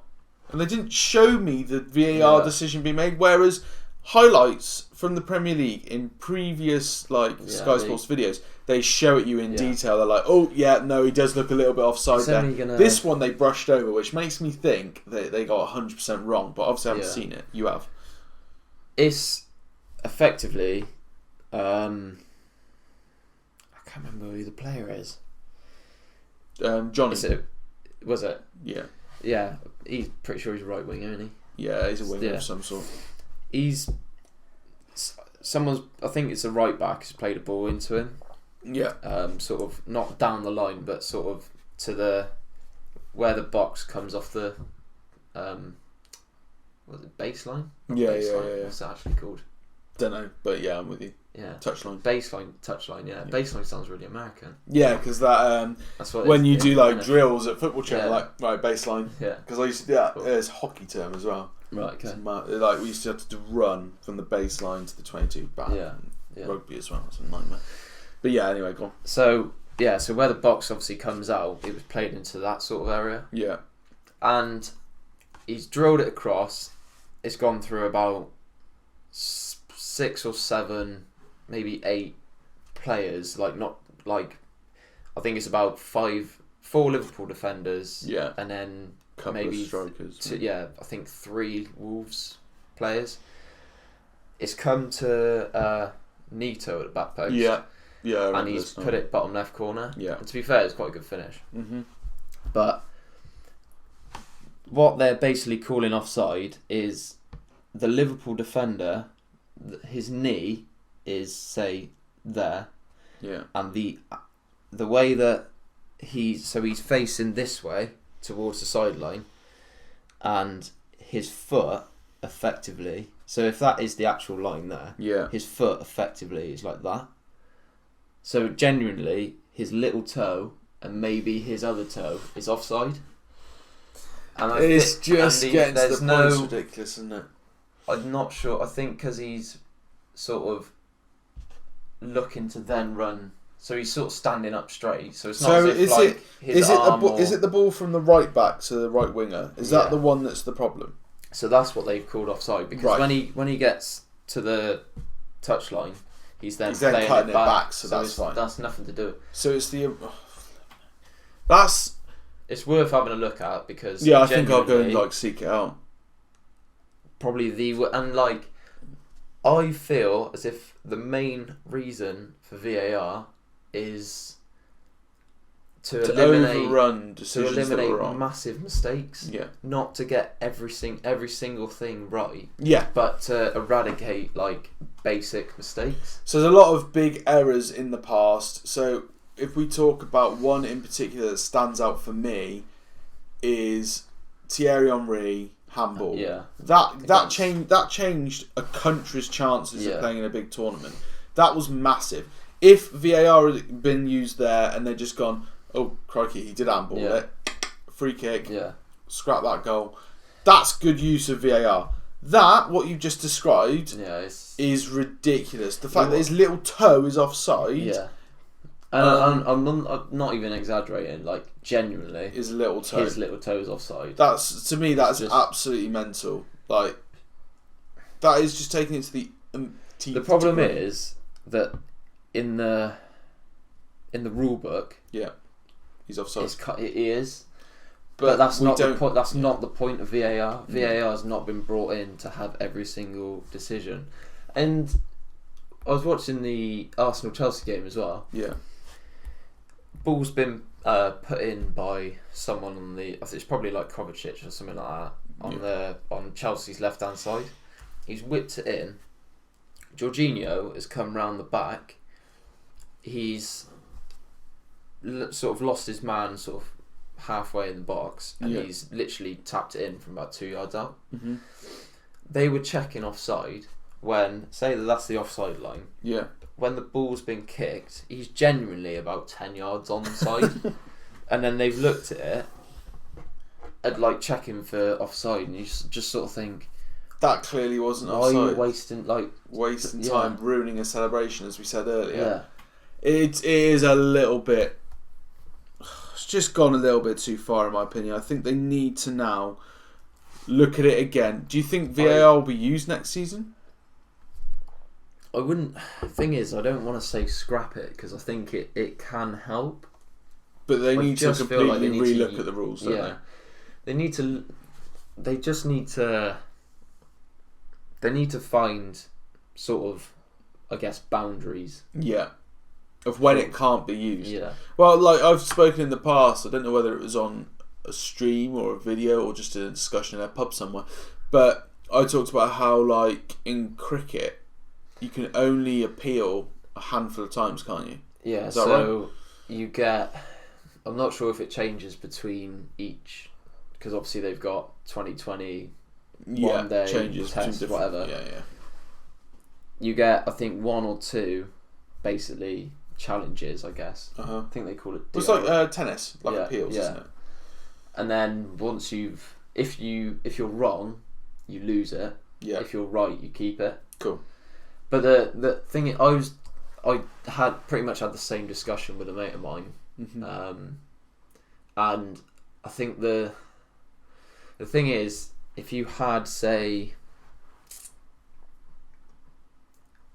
And they didn't show me the VAR decision being made, whereas highlights from the Premier League in previous Sky Sports videos, they show it you in detail. They're like, oh yeah, no, he does look a little bit offside there. This one they brushed over, which makes me think that they got 100% wrong, but obviously I haven't seen it. You have. It's effectively I can't remember who the player is. Johnny. Was it? Yeah. Yeah, he's pretty sure he's a right winger, isn't he? Yeah, he's a winger of some sort. He's someone's. I think it's a right back who's played a ball into him. Yeah. Sort of not down the line, but sort of to the where the box comes off the was it baseline? Yeah. What's that actually called? Don't know, but yeah, I'm with you. Yeah. Touchline. Touchline. Yeah. Baseline sounds really American. Yeah, because that's what when you do drills at football channel, right, baseline. Yeah. Because I used to do that. There's a hockey term as well. Right. Okay. We used to have to run from the baseline to the 22 back. Yeah. Rugby as well. It's a nightmare. But yeah, anyway, go on. So where the box obviously comes out, it was played into that sort of area. Yeah. And he's drilled it across. It's gone through about 6 or 7, maybe 8 players. I think it's about 4 Liverpool defenders. Yeah. And then maybe strikers. I think 3 Wolves players. It's come to Nito at the back post. Yeah. Yeah. And he's put it bottom left corner. Yeah. And to be fair, it's quite a good finish. Mm-hmm. But what they're basically calling offside is the Liverpool defender, his knee is, say, there. Yeah. And the way that he's facing this way towards the sideline, and his foot effectively, so if that is the actual line there, his foot effectively is like that. So genuinely, his little toe and maybe his other toe is offside. And it's just getting to the point. It's ridiculous, isn't it? I'm not sure. I think because he's sort of looking to then run, so he's sort of standing up straight. So it's not as if is it the ball from the right back to the right winger? Is that the one that's the problem? So that's what they've called offside, because when he gets to the touchline, he's then cutting it back. So that's fine. That's nothing to do. So it's it's worth having a look at, because I think I'll go and seek it out. Probably I feel as if the main reason for VAR is to eliminate massive mistakes. Yeah. Not to get every single thing right. Yeah. But to eradicate basic mistakes. So there's a lot of big errors in the past. So if we talk about one in particular that stands out for me, is Thierry Henry handball. Yeah. That changed a country's chances of playing in a big tournament. That was massive. If VAR had been used there and they'd just gone, oh crikey, he did handball it, free kick, scrap that goal, that's good use of VAR. What you've just described is ridiculous. The fact that his little toe is offside. Yeah. And I'm not even exaggerating. Genuinely, his little toe is offside. That's just absolutely mental. That is just taking it to the The problem is that in the rule book, he's offside. He is, but that's not the point. That's not the point of VAR. VAR has not been brought in to have every single decision. And I was watching the Arsenal-Chelsea game as well. Yeah. ball's been put in by someone on the. I think it's probably like Kovacic or something like that on Chelsea's left hand side. He's whipped it in. Jorginho has come round the back. He's sort of lost his man sort of halfway in the box, and he's literally tapped it in from about 2 yards out. Mm-hmm. They were checking offside when, say that that's the offside line. Yeah. When the ball's been kicked, he's genuinely about 10 yards onside. And then they've looked at it and like checking for offside, and you just sort of think, that clearly wasn't why offside. are you wasting time, ruining a celebration, as we said earlier. Yeah. It is a little bit. It's just gone a little bit too far, in my opinion. I think they need to now look at it again. Do you think VAR will be used next season? I wouldn't. Thing is, I don't want to say scrap it, because I think it can help. But they need to completely relook at the rules, don't they? They need to. They just need to. They need to find sort of, I guess, boundaries. Yeah. Of when it can't be used. Yeah. Well, like I've spoken in the past, I don't know whether it was on a stream or a video or just a discussion in a pub somewhere, but I talked about how, like, in cricket, you can only appeal a handful of times, can't you? Yeah, so right? You get. I'm not sure if it changes between each, because obviously they've got 2020, one day, changes test, whatever. Yeah. You get, I think, 1 or 2, basically, challenges, I guess. Uh-huh. I think they call it. It's like tennis, like appeals, yeah. isn't it? And then once if you're wrong, you lose it. Yeah. If you're right, you keep it. Cool. But the thing is, I had pretty much had the same discussion with a mate of mine, and I think the thing is, if you had, say,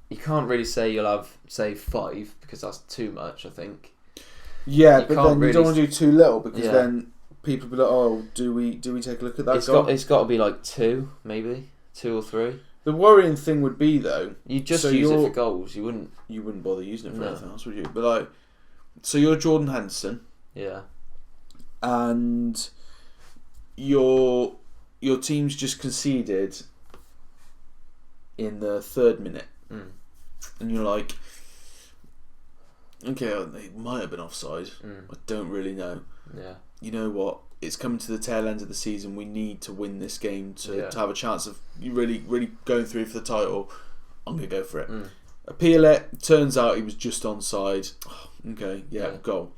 you can't really say you'll have, say, 5, because that's too much, I think. Yeah, but then you don't want to do too little, because then people will be like, oh, do we take a look at that It's got to be like 2, maybe 2 or 3. The worrying thing would be, though, you just use it for goals. You wouldn't bother using it for anything else, would you? But like, so you're Jordan Henderson, and your team's just conceded in the 3rd minute, and you're like, okay, they might have been offside. I don't really know. Yeah. You know what? It's coming to the tail end of the season. We need to win this game to have a chance of really, really going through for the title. I'm going to go for it. Appeal it. Turns out he was just onside. Okay, goal.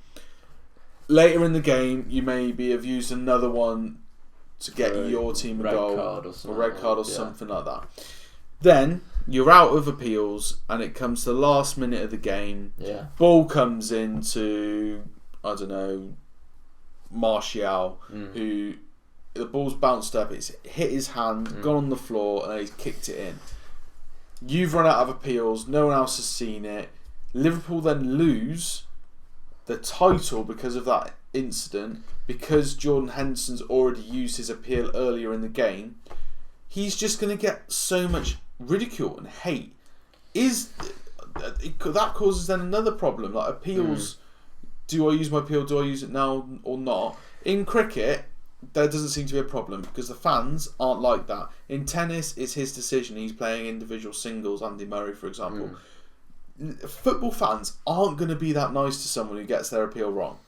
Later in the game, you maybe have used another one to get your team a goal. Red card or something like that. Then you're out of appeals, and it comes to the last minute of the game. Yeah. Ball comes into, I don't know, Martial, who the ball's bounced up, it's hit his hand, gone on the floor, and he's kicked it in. You've run out of appeals, no one else has seen it. Liverpool then lose the title because of that incident, because Jordan Henderson's already used his appeal earlier in the game. He's just going to get so much ridicule and hate. That causes then another problem, like appeals. Do I use my appeal? Do I use it now or not? In cricket, there doesn't seem to be a problem because the fans aren't like that. In tennis, it's his decision. He's playing individual singles, Andy Murray, for example. Football fans aren't going to be that nice to someone who gets their appeal wrong.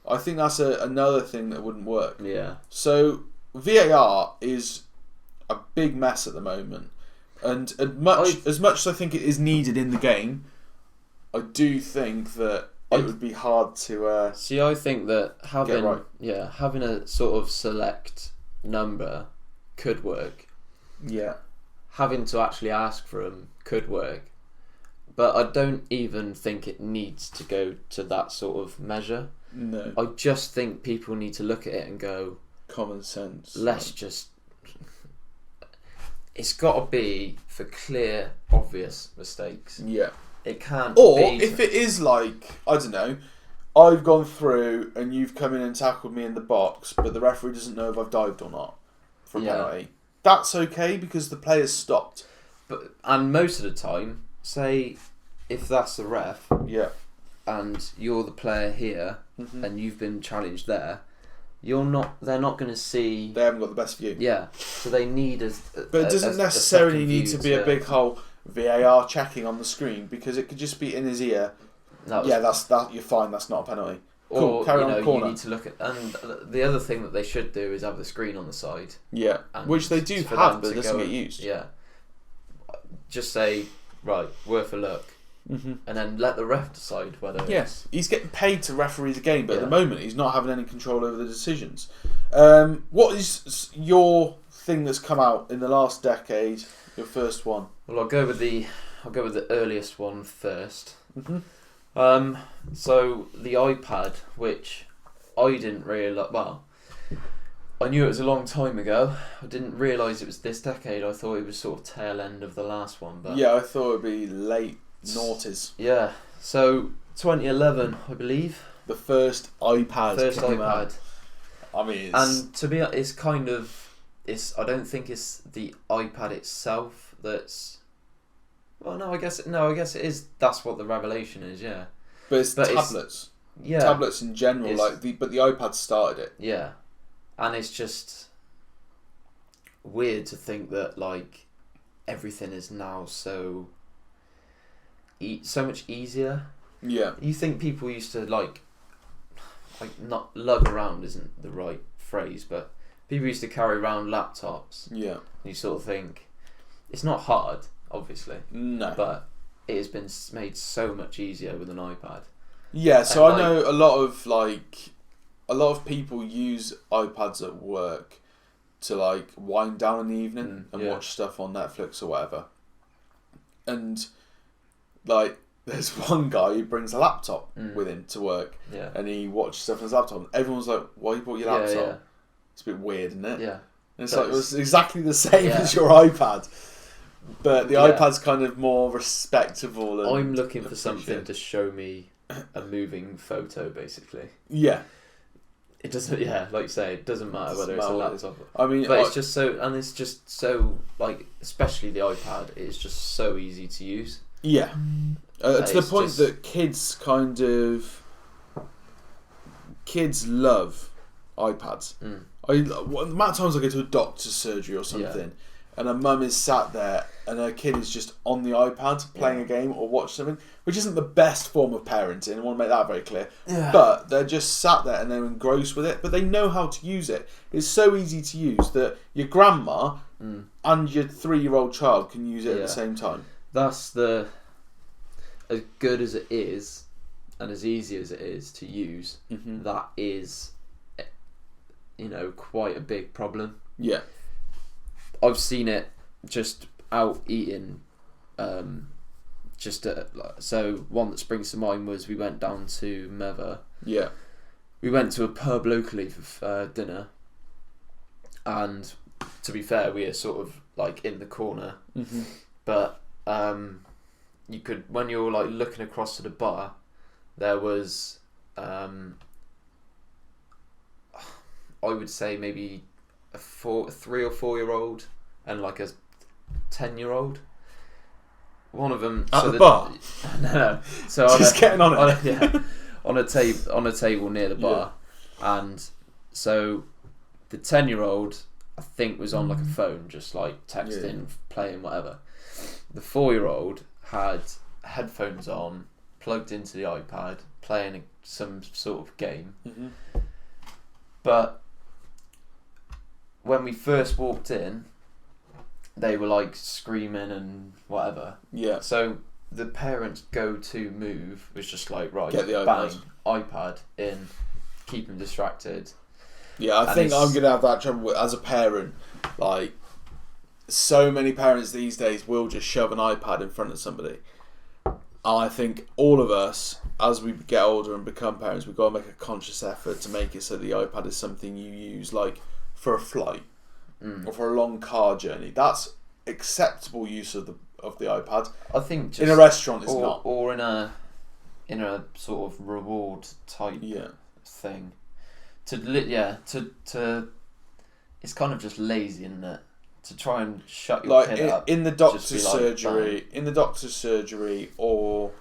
I think that's another thing that wouldn't work. Yeah. So VAR is a big mess at the moment. And as much as I think it is needed in the game, I do think that it would be hard to see. I think that having a sort of select number could work. Yeah. Having to actually ask for them could work, but I don't even think it needs to go to that sort of measure. No. I just think people need to look at it and go, common sense. Let's just. It's got to be for clear, obvious mistakes. Yeah. It can't. Or if it is like, I don't know, I've gone through and you've come in and tackled me in the box, but the referee doesn't know if I've dived or not for a penalty. That's okay because the player's stopped. And most of the time, say if that's the ref, and you're the player here, and you've been challenged there, they're not going to see. They haven't got the best view. Yeah, so they need But it doesn't necessarily need to be a big whole VAR checking on the screen, because it could just be in his ear. That's that. You're fine. That's not a penalty. Cool, or carry on corner. You need to look at, and the other thing that they should do is have the screen on the side. Yeah, which they do have, but it doesn't get used. Yeah, just say right, worth a look. And then let the ref decide whether. Yes, he's getting paid to referee the game, but at the moment he's not having any control over the decisions. What is your thing that's come out in the last decade? Your first one. Well, I'll go with the earliest one first. So the iPad, which I didn't realise. Well, I knew it was a long time ago. I didn't realise it was this decade. I thought it was sort of tail end of the last one. But yeah, I thought it'd be late noughties. Yeah, so 2011, I believe. The first iPad. First iPad. Out. I mean, and to be honest, it's kind of. I don't think it's the iPad itself that's. Well, no, I guess it is. That's what the revelation is, yeah. But it's tablets. Tablets in general, but the iPad started it. Yeah, and it's just weird to think that like everything is now so much easier. Yeah. You think people used to like not lug around isn't the right phrase, but people used to carry around laptops. Yeah. And you sort of think it's not hard, obviously. No. But it has been made so much easier with an iPad. Yeah, so I know a lot of people use iPads at work to like wind down in the evening and watch stuff on Netflix or whatever. And like there's one guy who brings a laptop with him to work, and he watches stuff on his laptop. And everyone's like, "Why you brought your laptop?" Yeah. It's a bit weird, isn't it? Yeah. And it's like it was exactly the same as your iPad, but the iPad's kind of more respectable. And I'm looking for something to show me a moving photo, basically. Yeah. It doesn't. Yeah, like you say, it doesn't matter whether it's a laptop. I mean, but it's just so, and it's just so like, especially the iPad, it's just so easy to use. Yeah. To the point that kids love iPads. The amount of times I go to a doctor's surgery or something, and a mum is sat there and her kid is just on the iPad playing a game or watching something, which isn't the best form of parenting. I want to make that very clear. Yeah. But they're just sat there and they're engrossed with it, but they know how to use it. It's so easy to use that your grandma and your 3-year-old child can use it at the same time. That's as good as it is and as easy as it is to use, that is, quite a big problem. Yeah. I've seen it just out eating. So one that springs to mind was we went down to Mother. Yeah. We went to a pub locally for dinner, and to be fair, we were sort of like in the corner, but you could, when you're like looking across to the bar, there was I would say maybe a 3 or 4 year old and like a 10-year-old. One of them at the bar. No. So just getting on it. On a table near the bar, and so the 10-year-old I think was on like a phone, just like texting, playing whatever. The 4-year-old had headphones on, plugged into the iPad, playing some sort of game. But when we first walked in, they were like screaming and whatever. Yeah. So the parents' go-to move was just like, right, get the iPad in, keep them distracted. Yeah, I think I'm gonna have that trouble as a parent. Like, so many parents these days will just shove an iPad in front of somebody. And I think all of us, as we get older and become parents, we've got to make a conscious effort to make it so the iPad is something you use like for a flight or for a long car journey. That's acceptable use of the iPad. I think just in a restaurant it's not, or in a sort of reward type thing. To it's kind of just lazy, isn't it? To try and shut your kid up in the doctor's surgery, or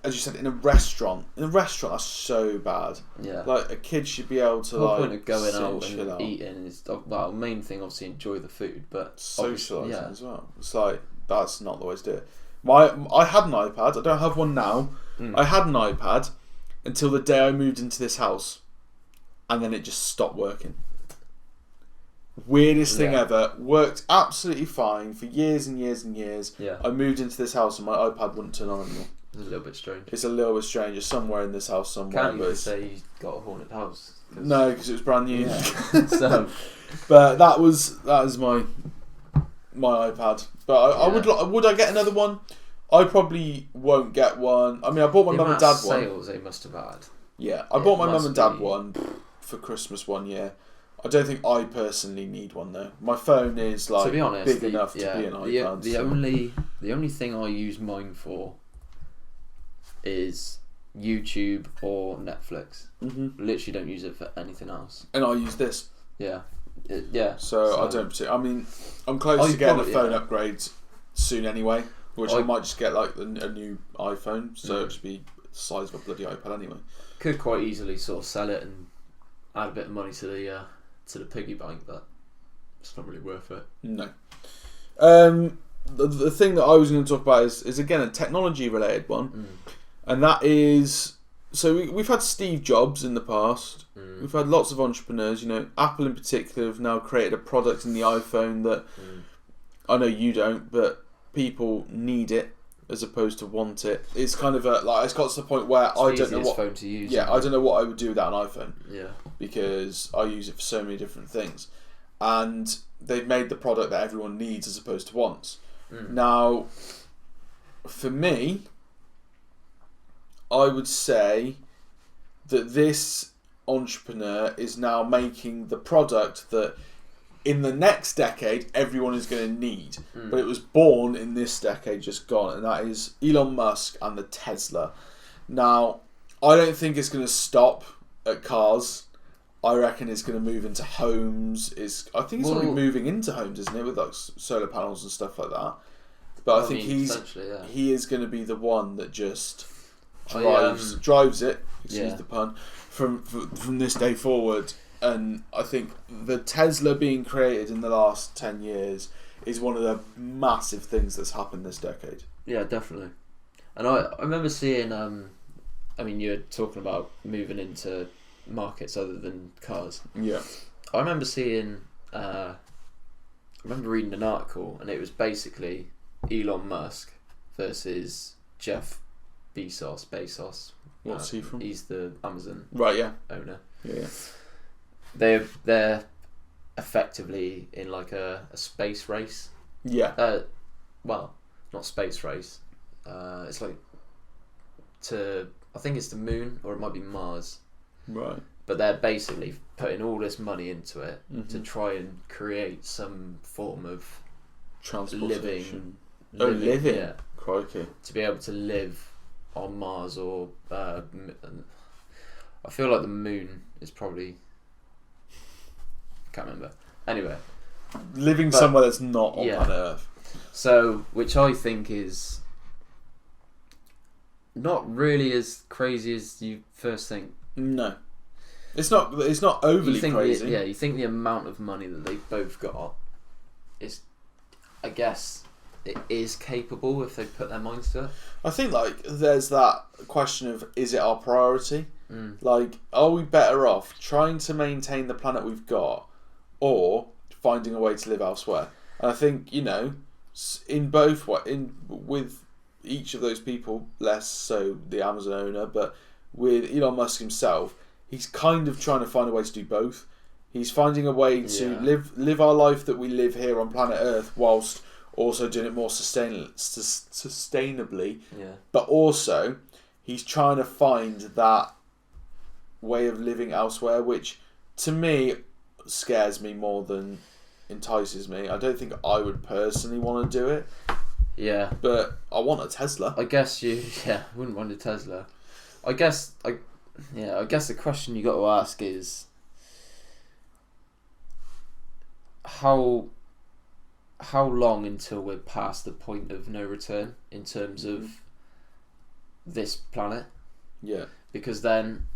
as you said, in a restaurant, that's so bad. Yeah. Like, a kid should be able to, the whole point of going out and out. eating is, well, main thing, obviously, enjoy the food, but socialising as well. It's like, that's not the way to do it. I had an iPad. I don't have one now. I had an iPad until the day I moved into this house, and then it just stopped working. Weirdest thing ever. Worked absolutely fine for years and years and years. Yeah. I moved into this house and my iPad wouldn't turn on anymore. It's a little bit strange. It's a little bit strange. It's somewhere in this house somewhere. Can't even say you got a haunted house. No, because it was brand new. Yeah. So, but that is my iPad. But would I get another one? I probably won't get one. I mean, I bought my mum and dad one. Sales they must have had. Yeah, I bought my mum and dad one for Christmas one year. I don't think I personally need one though. My phone is like, to be honest, big enough to be an iPad. The only thing I use mine for is YouTube or Netflix. Literally don't use it for anything else. And I use this. Yeah. So I don't. I mean, I'm close to getting a phone upgrade soon anyway, which I might just get like a new iPhone, so it'll just be the size of a bloody iPad anyway. Could quite easily sort of sell it and add a bit of money to the piggy bank, but it's not really worth it. No. The thing that I was going to talk about is again a technology related one, and that is, so we've had Steve Jobs in the past. We've had lots of entrepreneurs. You know, Apple in particular have now created a product in the iPhone that I know you don't, but people need it as opposed to want it. It's kind of it's got to the point where I don't know what phone to use. Yeah, I don't know what I would do without an iPhone. Yeah, because I use it for so many different things, and they've made the product that everyone needs as opposed to wants. Now, for me, I would say that this entrepreneur is now making the product that in the next decade everyone is going to need, but it was born in this decade just gone, and that is Elon Musk and the Tesla. Now, I don't think it's going to stop at cars. I reckon it's going to move into homes. I think it's already moving into homes, isn't it, with like solar panels and stuff like that. But I think he is going to be the one that just drives it. Excuse the pun. From this day forward. And I think the Tesla being created in the last 10 years is one of the massive things that's happened this decade. Yeah, definitely. And I remember seeing, I mean, you're talking about moving into markets other than cars. Yeah. I remember seeing, I remember reading an article, and it was basically Elon Musk versus Jeff Bezos. What's he from? He's the Amazon owner. Yeah. They're effectively in like a space race. Yeah. Well, not space race. It's like I think it's the moon, or it might be Mars. Right. But they're basically putting all this money into it to try and create some form of transportation. Living. Yeah. Crikey. To be able to live on Mars, or I feel like the moon is probably, can't remember. Anyway, living somewhere that's not on planet Earth. So, which I think is not really as crazy as you first think. No, it's not. It's not overly crazy. You think the amount of money that they've both got is, I guess, it is capable if they put their minds to it. I think like there's that question of, is it our priority? Like, are we better off trying to maintain the planet we've got, or finding a way to live elsewhere? And I think, you know, in both with each of those people, less so the Amazon owner, but with Elon Musk himself, he's kind of trying to find a way to do both. He's finding a way to live our life that we live here on planet Earth, whilst also doing it more sustainably. Yeah. But also, he's trying to find that way of living elsewhere, which to me scares me more than entices me. I don't think I would personally want to do it. Yeah. But I want a Tesla. I guess wouldn't want a Tesla. I guess the question you got to ask is how long until we're past the point of no return in terms of this planet. Yeah. Because then,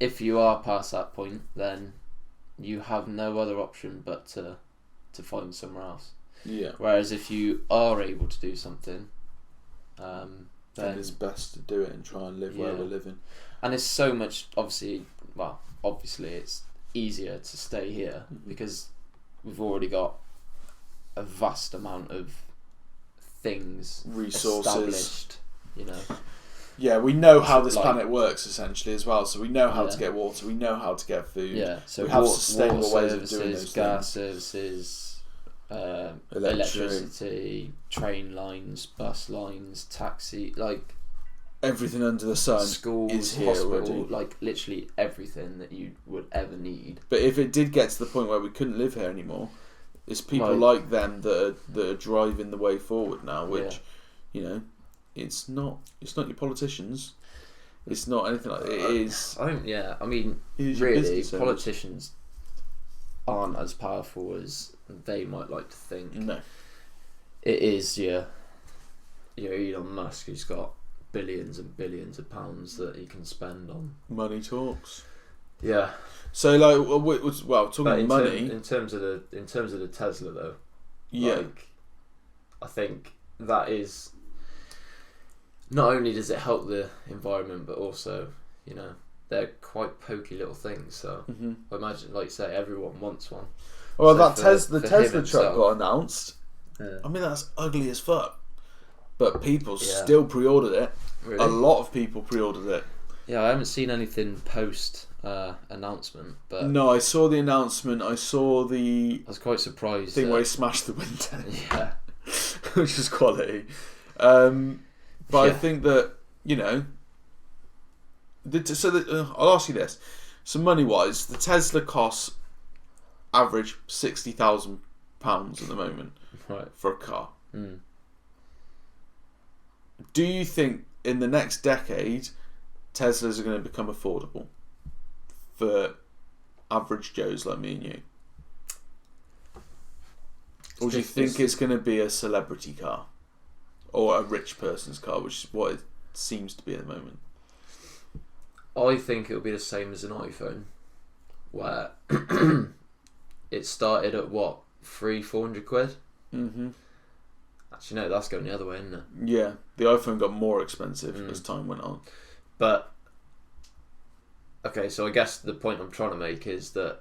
if you are past that point, then you have no other option but to find somewhere else. Yeah. Whereas if you are able to do something, then it's best to do it and try and live where we're living. And it's so much, obviously it's easier to stay here because we've already got a vast amount of things, resources established, Yeah, we know how this planet works essentially as well. So we know how to get water, we know how to get food. Yeah, so we have sustainable ways of doing services, those gas things. services, electricity, train lines, bus lines, taxi, everything under the sun schools, is here hospital, already. Literally everything that you would ever need. But if it did get to the point where we couldn't live here anymore, it's people like them that are driving the way forward now, which it's not your politicians, it's not anything like that. It is. I mean, really, politicians aren't as powerful as they might like to think. No, it is your Elon Musk, who's got billions and billions of pounds that he can spend on. Money talks. Yeah. So talking about money in terms of the Tesla though. Yeah. I think that is. Not only does it help the environment, but also, they're quite pokey little things. So I imagine, say, everyone wants one. Well, the Tesla truck got announced. Yeah. I mean, that's ugly as fuck. But people still pre-ordered it. Really? A lot of people pre-ordered it. Yeah, I haven't seen anything post announcement, but no, I saw the announcement. I was quite surprised. Thing where he smashed the window. Yeah, which is quality. But I think that I'll ask you this: so money-wise, the Tesla costs average £60,000 at the moment, right, for a car. Do you think in the next decade Teslas are going to become affordable for average Joes like me and you? Or do you think it's going to be a celebrity car? Or a rich person's car, which is what it seems to be at the moment? I think it'll be the same as an iPhone, where it started at what, 300-400 quid? Mm-hmm. Actually, no, that's going the other way, isn't it? Yeah, the iPhone got more expensive as time went on. But okay, so I guess the point I'm trying to make is that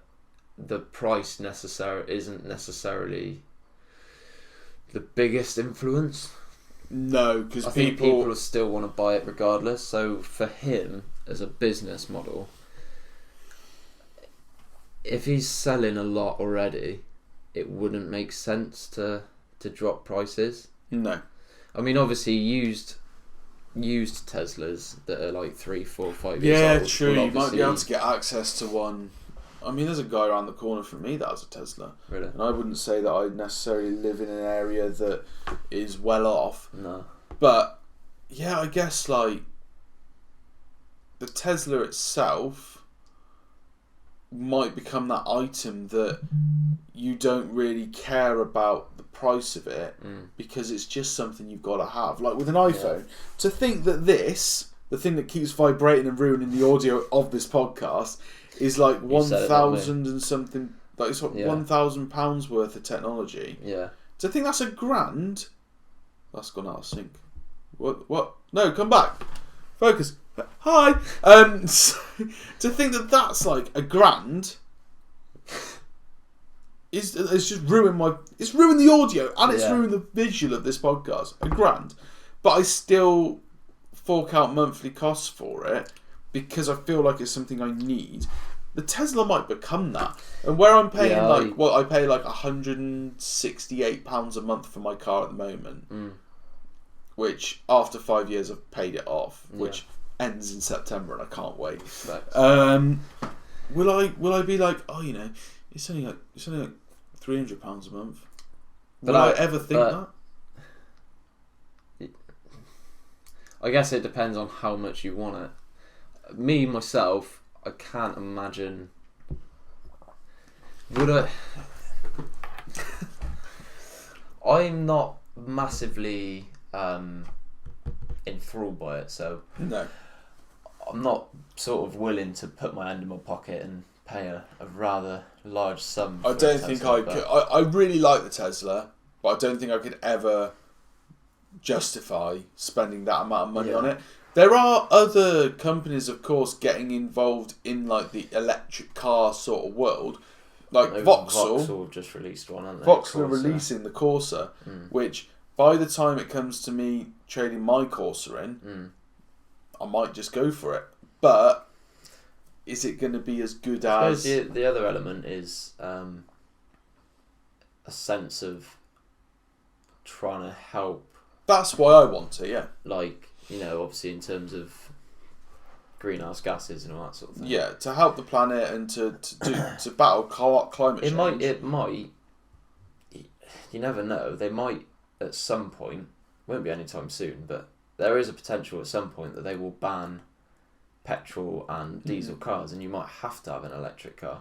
the price isn't necessarily the biggest influence. No, because people still want to buy it regardless. So for him, as a business model, if he's selling a lot already, it wouldn't make sense to drop prices. No. I mean, obviously, used Teslas that are like 3, 4, 5 years old. Yeah, true. You might be able to get access to one. I mean, there's a guy around the corner from me that has a Tesla. Really? And I wouldn't say that I necessarily live in an area that is well off. No. But, yeah, I guess, the Tesla itself might become that item that you don't really care about the price of it because it's just something you've got to have. Like with an iPhone, to think that the thing that keeps vibrating and ruining the audio of this podcast, is like 1,000 and something, like it's £1,000 worth of technology. Yeah. To think that's £1,000, that's gone out of sync. What? No, come back. Focus. Hi. To think that that's like £1,000 it's just ruined it's ruined the audio and it's ruined the visual of this podcast. £1,000, but I still fork out monthly costs for it because I feel like it's something I need. The Tesla might become that, and where I'm paying I pay like £168 a month for my car at the moment, which after 5 years I've paid it off, which ends in September, and I can't wait. Will I be like, it's only like £300 a month? Will I ever think that? I guess it depends on how much you want it. Me myself, I can't imagine. Would I? I'm not massively enthralled by it. So no, I'm not sort of willing to put my hand in my pocket and pay a rather large sum. I don't think I could. I really like the Tesla, but I don't think I could ever justify spending that amount of money on it. There are other companies, of course, getting involved in like the electric car sort of world, like Vauxhall just released one, haven't they? Vauxhall are releasing the Corsa, which by the time it comes to me trading my Corsa in, I might just go for it. But is it going to be as good as... The other element is a sense of trying to help. That's why I want to, yeah. Like, you know, obviously in terms of greenhouse gases and all that sort of thing. Yeah, to help the planet and to battle climate change. It might. You never know. They might at some point. Won't be anytime soon, but there is a potential at some point that they will ban petrol and diesel cars, and you might have to have an electric car.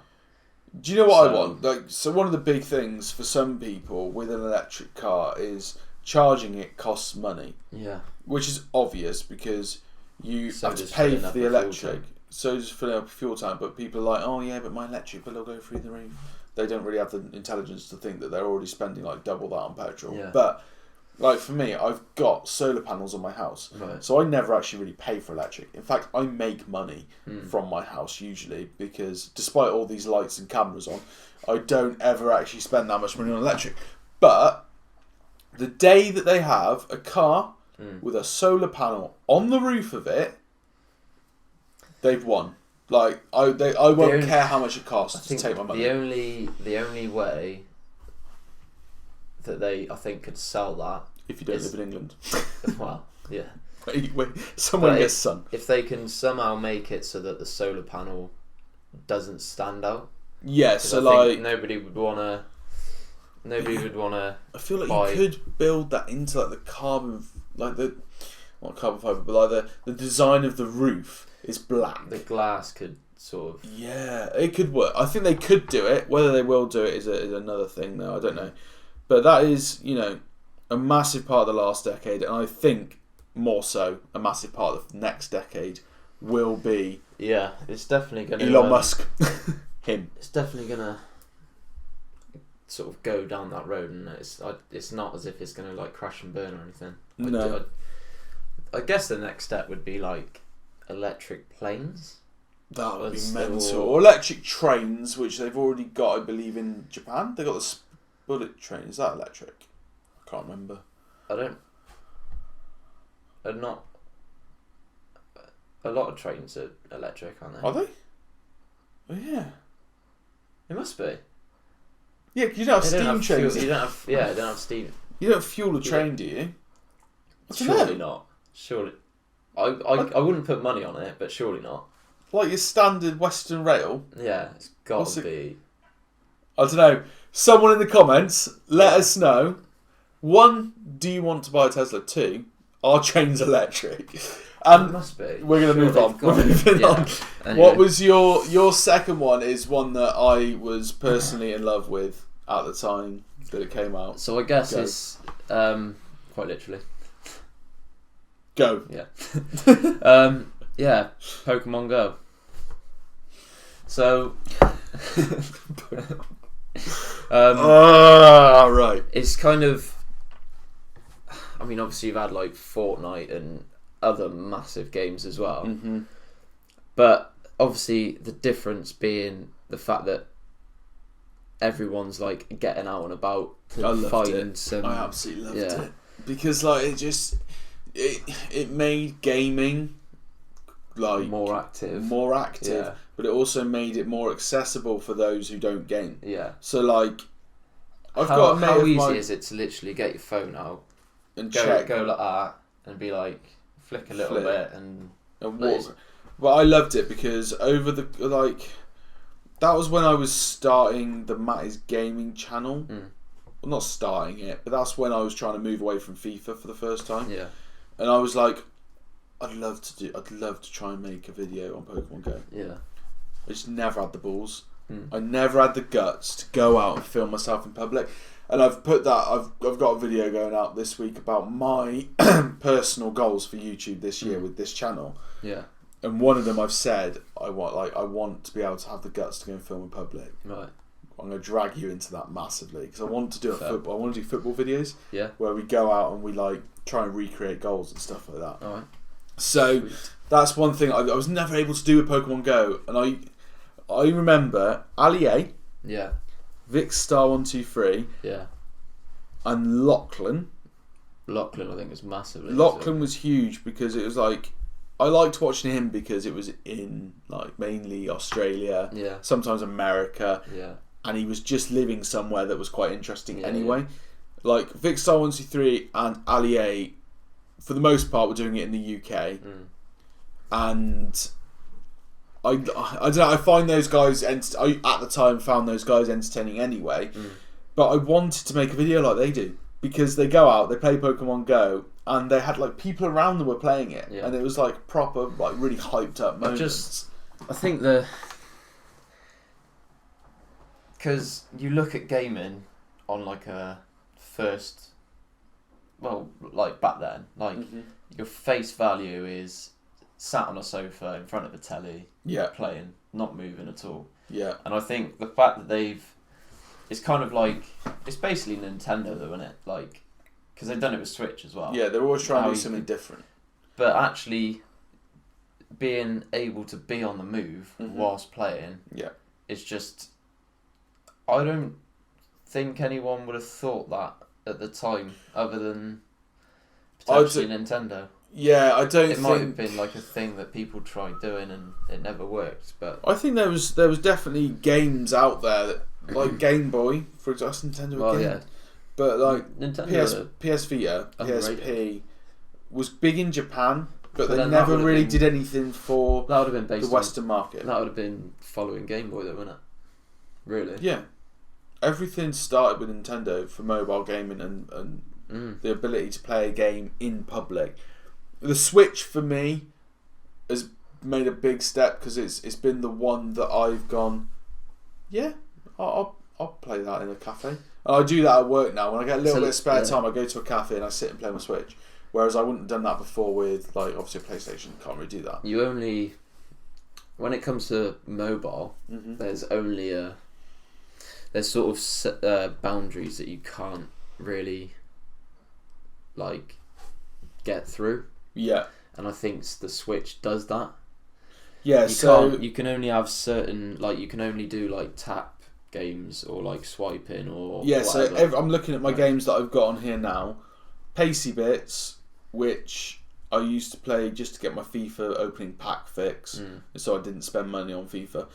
Do you know what I want? Like, so one of the big things for some people with an electric car is charging it costs money. Yeah. Which is obvious because you have to pay for the electric. So just filling up a fuel tank, but people are like, oh yeah, but my electric bill will go through the roof. They don't really have the intelligence to think that they're already spending like double that on petrol. Yeah. But like for me, I've got solar panels on my house, so I never actually really pay for electric. In fact, I make money from my house usually because despite all these lights and cameras on, I don't ever actually spend that much money on electric. But the day that they have a car with a solar panel on the roof of it, they've won. Like I won't care how much it costs to take my money. The only way that they, I think, could sell that if you don't live in England. Well, yeah. Someone gets sun. If they can somehow make it so that the solar panel doesn't stand out. Yeah, so like nobody would want to. I feel like you could build that into like the carbon, like the not carbon fiber, but like the design of the roof is black. The glass could sort of. Yeah, it could work. I think they could do it. Whether they will do it is another thing, though. I don't know. But that is, you know, a massive part of the last decade, and I think more so a massive part of the next decade will be. Yeah, it's definitely going to. Elon Musk, him. It's definitely going to sort of go down that road, and it's not as if it's going to like crash and burn or anything. No. I guess the next step would be like electric planes. That would be mental. Or electric trains, which they've already got, I believe, in Japan. They got the bullet train. Is that electric? I can't remember. Not. A lot of trains are electric, aren't they? Are they? Oh yeah. It must be. Yeah, because you don't have steam trains. You don't have steam. You don't fuel a train, do you? Surely not. Surely. I wouldn't put money on it, but surely not. Like your standard Western Rail? Yeah, it's got to be. I don't know. Someone in the comments, let us know. 1, do you want to buy a Tesla? 2, are trains electric? It must be. We're going to move on. We're moving on. Anyway. What was your second one? Is one that I was personally in love with at the time that it came out. So I guess it's quite literally. Go. Yeah. Yeah, Pokemon Go. So right. It's kind of, I mean, obviously you've had like Fortnite and other massive games as well. Mm-hmm. But obviously the difference being the fact that everyone's like getting out and about to find some. I absolutely loved it because like it made gaming like more active, but it also made it more accessible for those who don't game. Yeah. So like, how easy is it to literally get your phone out and go like that and be like flick a little bit and walk. But I loved it because over the that was when I was starting the Matty's gaming channel. Well, not starting it, but that's when I was trying to move away from FIFA for the first time. Yeah. And I was like, I'd love to try and make a video on Pokemon Go. Yeah. I just never had the balls. I never had the guts to go out and film myself in public. And I've put that. I've got a video going out this week about my personal goals for YouTube this year with this channel. Yeah. And one of them I've said I want to be able to have the guts to go and film in public. Right. I'm going to drag you into that massively because I want to do football. I want to do football videos. Yeah. Where we go out and we like try and recreate goals and stuff like that. All right. So that's one thing I was never able to do with Pokemon Go, and I remember Ali A. Yeah. Vic Star 123. Yeah. And Lachlan. Lachlan, I think, was massively. Lachlan was huge because it was like I liked watching him because it was in like mainly Australia. Yeah. Sometimes America. Yeah. And he was just living somewhere that was quite interesting anyway. Yeah. Like Vic Star 123 and Ali A, for the most part, were doing it in the UK. And I don't know, I find those guys, I at the time found those guys entertaining anyway. But I wanted to make a video like they do. Because they go out, they play Pokemon Go, and they had like people around them were playing it. Yeah. And it was like proper, like really hyped up moments. I think because you look at gaming on like a first, well, like back then, like your face value is sat on a sofa in front of a telly, playing, not moving at all. Yeah. And I think the fact that it's kind of like, it's basically Nintendo though, isn't it? Like, because they've done it with Switch as well. Yeah, they're always trying to do something different. But actually, being able to be on the move whilst playing, is just, I don't think anyone would have thought that at the time, other than potentially Nintendo. Yeah, I don't think... It might have been like a thing that people tried doing and it never worked, but... I think there was definitely games out there, that, like Game Boy, for example, Nintendo again. Yeah. But like Nintendo PS Vita, PSP was big in Japan, but they never really did anything for that would have been based the Western market. That would have been following Game Boy though, wouldn't it? Really? Yeah. Everything started with Nintendo for mobile gaming and the ability to play a game in public. The Switch for me has made a big step because it's been the one that I've gone, I'll play that in a cafe. And I do that at work now. When I get a little bit of spare time, I go to a cafe and I sit and play my Switch. Whereas I wouldn't have done that before with, like, obviously a PlayStation. Can't really do that. When it comes to mobile, there's sort of boundaries that you can't really, like, get through. Yeah. And I think the Switch does that. Yeah, you can only have certain, like, you can only do, like, tap games or, like, swiping or whatever. So I'm looking at my games that I've got on here now. Pacey Bits, which I used to play just to get my FIFA opening pack fix, so I didn't spend money on FIFA.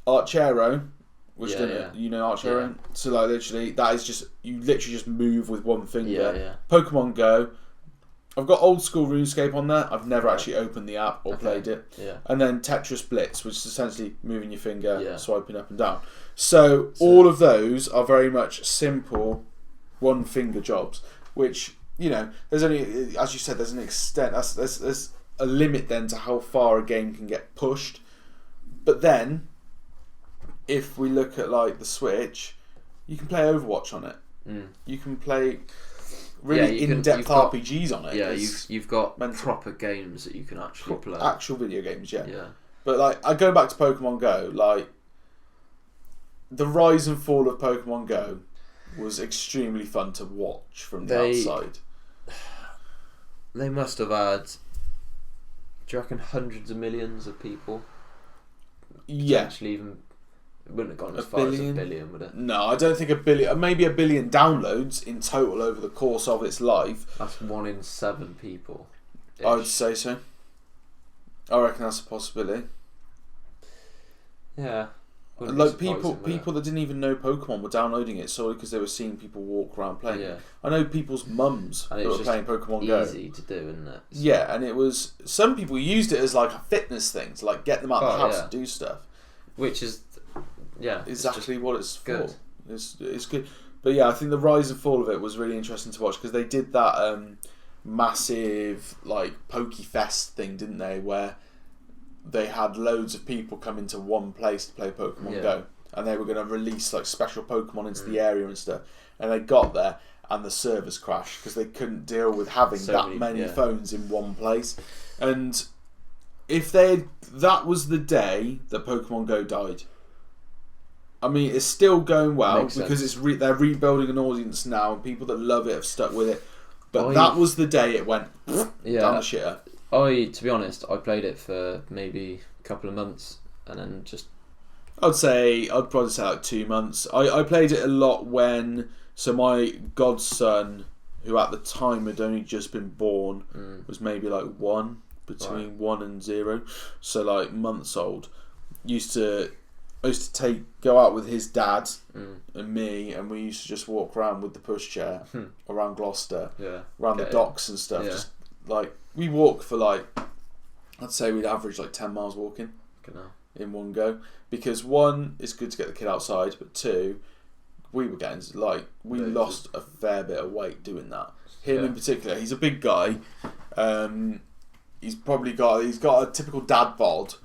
Archero, which you know Archero? Yeah. So like literally, that is just, you literally just move with one finger. Yeah. Pokemon Go. I've got old school RuneScape on there. I've never actually opened the app or played it. Yeah. And then Tetris Blitz, which is essentially moving your finger, swiping up and down. So all of those are very much simple one finger jobs, which, you know, there's only, as you said, there's an extent, there's a limit then to how far a game can get pushed. But then, if we look at like the Switch, you can play Overwatch on it. You can play really in-depth RPGs on it. Yeah, you've got proper games that you can actually play. Actual video games, yeah. Yeah. But like, I go back to Pokemon Go, like, the rise and fall of Pokemon Go was extremely fun to watch from the outside. They must have had, do you reckon, hundreds of millions of people? Yeah. Potentially even, it wouldn't have gone as far as a billion, would it? No, I don't think a billion, maybe 1 billion downloads in total over the course of its life. That's 1 in 7 people. I would say so. I reckon that's a possibility. Yeah. Like people that didn't even know Pokemon were downloading it solely because they were seeing people walk around playing. Yeah. I know people's mums that were playing Pokemon Go. Easy to do, isn't it? So. Yeah, and it was, some people used it as like a fitness thing to like get them out of the house and do stuff. Which is, exactly what it's good. For. It's good. But yeah, I think the rise and fall of it was really interesting to watch because they did that massive like Pokefest thing, didn't they? Where they had loads of people come into one place to play Pokemon Go, and they were going to release like special Pokemon into the area and stuff. And they got there, and the servers crashed because they couldn't deal with having that many phones in one place. And if that was the day that Pokemon Go died. I mean, it's still going well because they're rebuilding an audience now, and people that love it have stuck with it. But that was the day it went down the shitter. To be honest, I played it for maybe a couple of months, and then just... I'd probably say like 2 months. I played it a lot when... So my godson, who at the time had only just been born, was maybe like 1, between 1 and 0. So like months old. I used to go out with his dad and me, and we used to just walk around with the pushchair around Gloucester, around the docks and stuff. Just like we walk for like, I'd say we'd average like 10 miles walking in one go, because 1, it's good to get the kid outside, but 2, we were getting we lost a fair bit of weight doing that. Him in particular, he's a big guy. He's got a typical dad bod,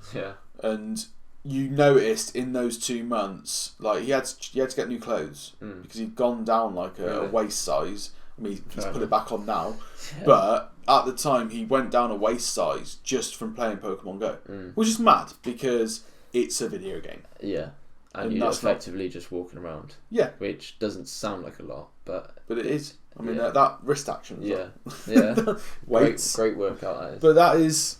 and you noticed in those 2 months, like he had to get new clothes because he'd gone down like a waist size. I mean, he's put it back on now, but at the time he went down a waist size just from playing Pokemon Go, which is mad because it's a video game. Yeah, and you're effectively just walking around. Yeah, which doesn't sound like a lot, but it is. I mean, that wrist action. Weights. Great workout. That is.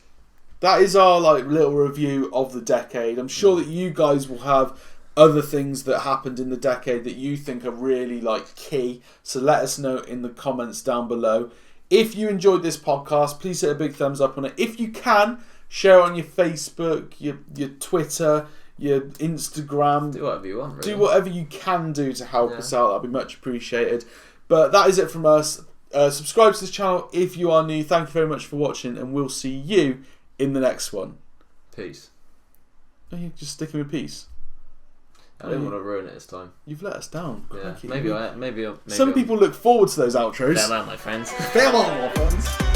But that is our like little review of the decade. I'm sure that you guys will have other things that happened in the decade that you think are really like key. So let us know in the comments down below. If you enjoyed this podcast, please hit a big thumbs up on it. If you can, share it on your Facebook, your Twitter, your Instagram. Do whatever you want. Really. Do whatever you can do to help us out. That'd be much appreciated. But that is it from us. Subscribe to this channel if you are new. Thank you very much for watching, and we'll see you in the next one. Peace. Oh, you're just sticking with peace. I didn't want to ruin it this time. You've let us down. Yeah. Maybe. Some people look forward to those outros. Farewell, my friends. Farewell, my friends.